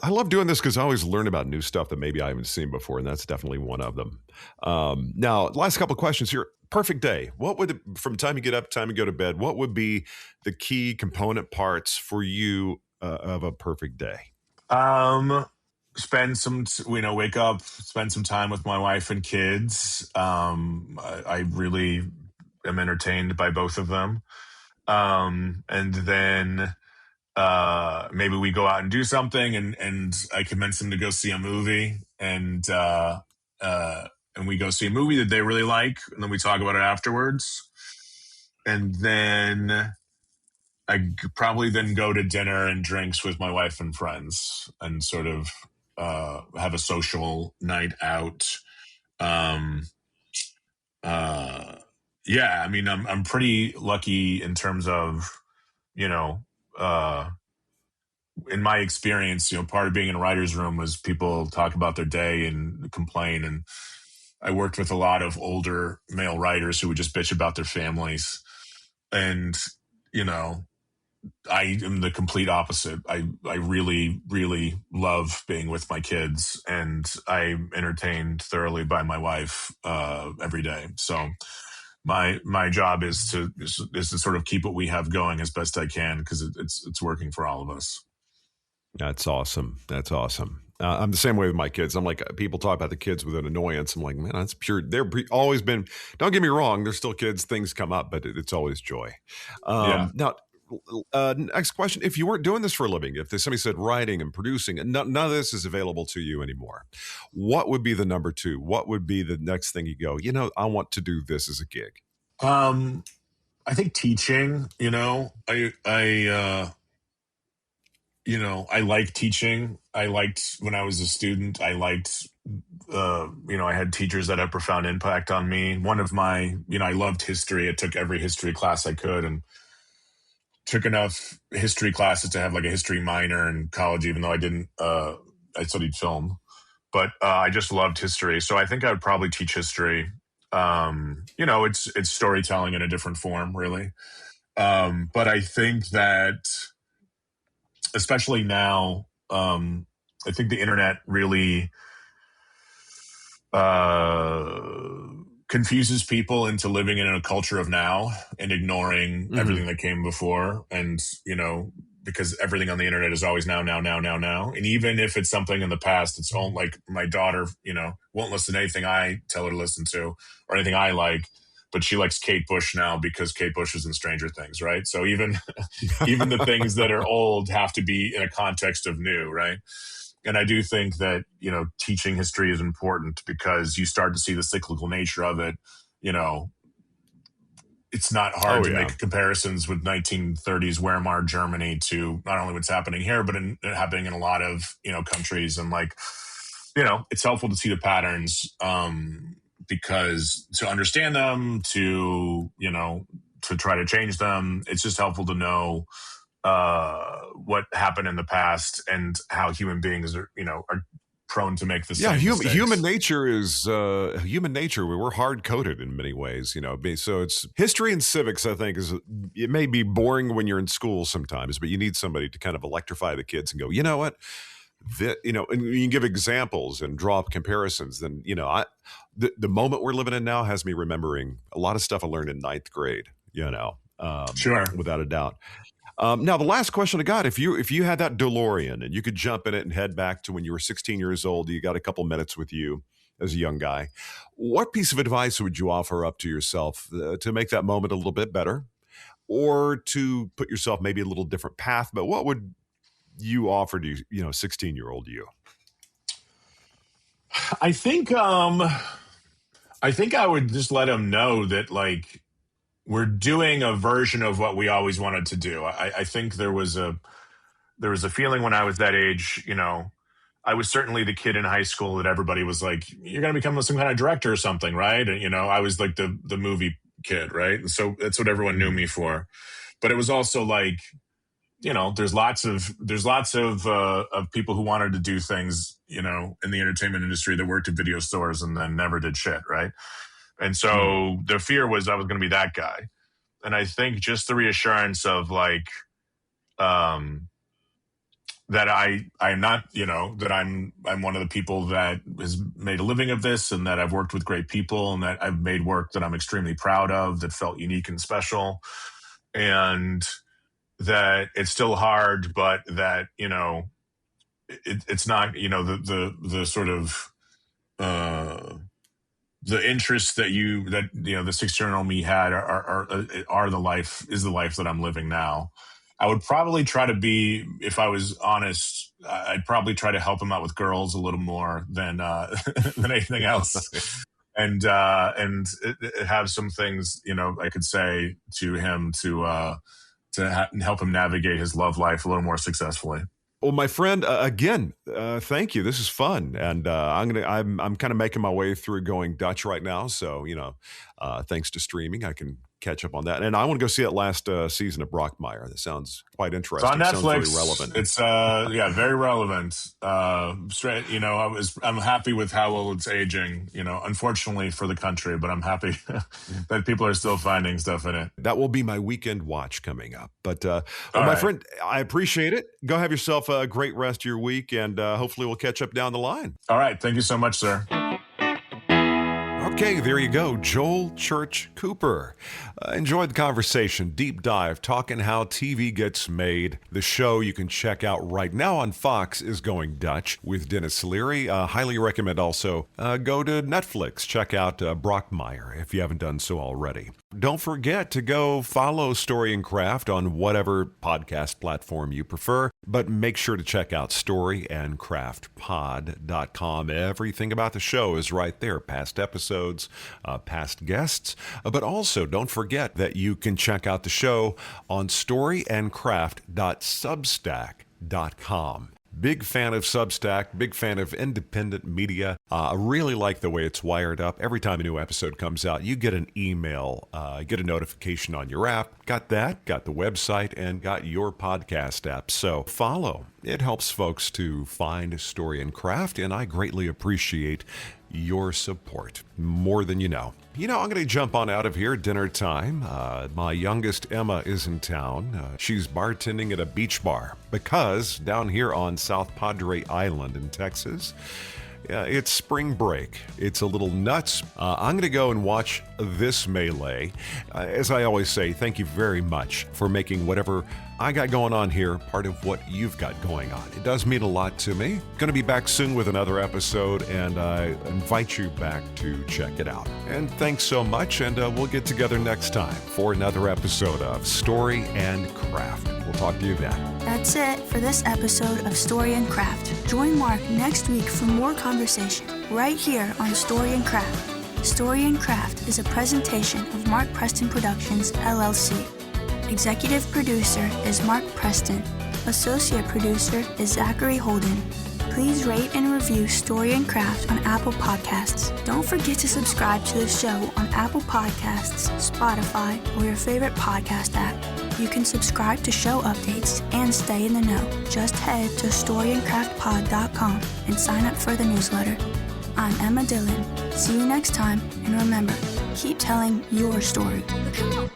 I love doing this because I always learn about new stuff that maybe I haven't seen before, and that's definitely one of them. Now, last couple of questions here. Perfect day. What would, from time you get up, time you go to bed, what would be the key component parts for you of a perfect day? Spend some, wake up, spend some time with my wife and kids. I really am entertained by both of them. And then maybe we go out and do something, and I convince them to go see a movie, and we go see a movie that they really like, and then we talk about it afterwards. And then I probably then go to dinner and drinks with my wife and friends, and sort of have a social night out. Yeah, I mean, I'm pretty lucky in terms of, in my experience, part of being in a writer's room was people talk about their day and complain. And I worked with a lot of older male writers who would just bitch about their families. And, I am the complete opposite. I really, really love being with my kids, and I'm entertained thoroughly by my wife every day. So my job is to sort of keep what we have going as best I can, because it's working for all of us. That's awesome. That's awesome. I'm the same way with my kids. I'm like, people talk about the kids with an annoyance. I'm like, man, that's pure. Always been, don't get me wrong, they're still kids. Things come up, but it's always joy. Now, next question. If you weren't doing this for a living, if somebody said writing and producing, and none of this is available to you anymore, what would be the number two? What would be the next thing you go, I want to do this as a gig? I think teaching, I like teaching. I liked when I was a student, I liked, I had teachers that had profound impact on me. One of my, I loved history. I took every history class I could, and took enough history classes to have like a history minor in college, even though I didn't, I studied film, but I just loved history. So I think I would probably teach history. It's storytelling in a different form, really. But I think that, especially now, I think the internet really confuses people into living in a culture of now and ignoring everything that came before. And, because everything on the internet is always now. And even if it's something in the past, it's all like my daughter, won't listen to anything I tell her to listen to or anything I like, but she likes Kate Bush now because Kate Bush is in Stranger Things, right? So even the things that are old have to be in a context of new, right? And I do think that, teaching history is important because you start to see the cyclical nature of it. It's not hard to make comparisons with 1930s Weimar Germany to not only what's happening here, but happening in a lot of, countries. And it's helpful to see the patterns because to understand them, to try to change them, it's just helpful to know what happened in the past and how human beings are prone to make the same mistakes. Human nature is human nature. We're hard coded in many ways, So it's history and civics. I think it may be boring when you're in school sometimes, but you need somebody to kind of electrify the kids and go, you know what, and you can give examples and draw up comparisons. Then the moment we're living in now has me remembering a lot of stuff I learned in ninth grade. Sure, without a doubt. Now, the last question I got, if you had that DeLorean and you could jump in it and head back to when you were 16 years old, you got a couple minutes with you as a young guy, what piece of advice would you offer up to yourself to make that moment a little bit better? or to put yourself maybe a little different path. But what would you offer to 16-year-old you? I think I would just let him know that, like, we're doing a version of what we always wanted to do. I think there was a feeling when I was that age, I was certainly the kid in high school that everybody was like, you're going to become some kind of director or something, right? And, I was like the movie kid, right? So that's what everyone knew me for. But it was also like, there's lots of people who wanted to do things, in the entertainment industry that worked at video stores and then never did shit, right? And so the fear was I was going to be that guy. And I think just the reassurance of like, that I'm not, that I'm one of the people that has made a living of this, and that I've worked with great people, and that I've made work that I'm extremely proud of, that felt unique and special, and that it's still hard, but that, it's not, the sort of, the interests that the 16-year-old me had are the life that I'm living now. I would probably try to be, if I was honest, I'd probably try to help him out with girls a little more than anything else, and have some things I could say to him to help him navigate his love life a little more successfully. Well, my friend, again, thank you. This is fun, and I'm kind of making my way through Going Dutch right now. So thanks to streaming, I can catch up on that. And I want to go see that last season of Brockmire. That sounds quite interesting. It's on Netflix. Sounds very relevant. It's very relevant. I'm happy with how it's aging. Unfortunately for the country, but I'm happy that people are still finding stuff in it. That will be my weekend watch coming up. But my friend, I appreciate it. Go have yourself a great rest of your week, and hopefully we'll catch up down the line. All right. Thank you so much, sir. Okay, there you go. Joel Church Cooper. Enjoyed the conversation. Deep dive, talking how TV gets made. The show you can check out right now on Fox is Going Dutch with Dennis Leary. Highly recommend also go to Netflix. Check out Brockmire if you haven't done so already. Don't forget to go follow Story and Craft on whatever podcast platform you prefer, but make sure to check out storyandcraftpod.com. Everything about the show is right there. Past episodes, past guests, but also don't forget that you can check out the show on storyandcraft.substack.com. Big fan of Substack, big fan of independent media. I really like the way it's wired up. Every time a new episode comes out, you get an email, get a notification on your app. Got that, got the website, and got your podcast app. So follow. It helps folks to find Story and Craft, and I greatly appreciate your support, more than you know. I'm going to jump on out of here. Dinner time. My youngest, Emma, is in town. She's bartending at a beach bar because down here on South Padre Island in Texas, it's spring break. It's a little nuts. I'm going to go and watch this melee. As I always say, thank you very much for making whatever I got going on here part of what you've got going on. It does mean a lot to me. Going to be back soon with another episode, and I invite you back to check it out. And thanks so much, and we'll get together next time for another episode of Story and Craft. We'll talk to you then. That's it for this episode of Story and Craft. Join Mark next week for more conversation right here on Story and Craft. Story and Craft is a presentation of Mark Preston Productions, LLC. Executive producer is Mark Preston. Associate producer is Zachary Holden. Please rate and review Story and Craft on Apple Podcasts. Don't forget to subscribe to the show on Apple Podcasts, Spotify, or your favorite podcast app. You can subscribe to show updates and stay in the know. Just head to storyandcraftpod.com and sign up for the newsletter. I'm Emma Dillon. See you next time, and remember, keep telling your story. Come on.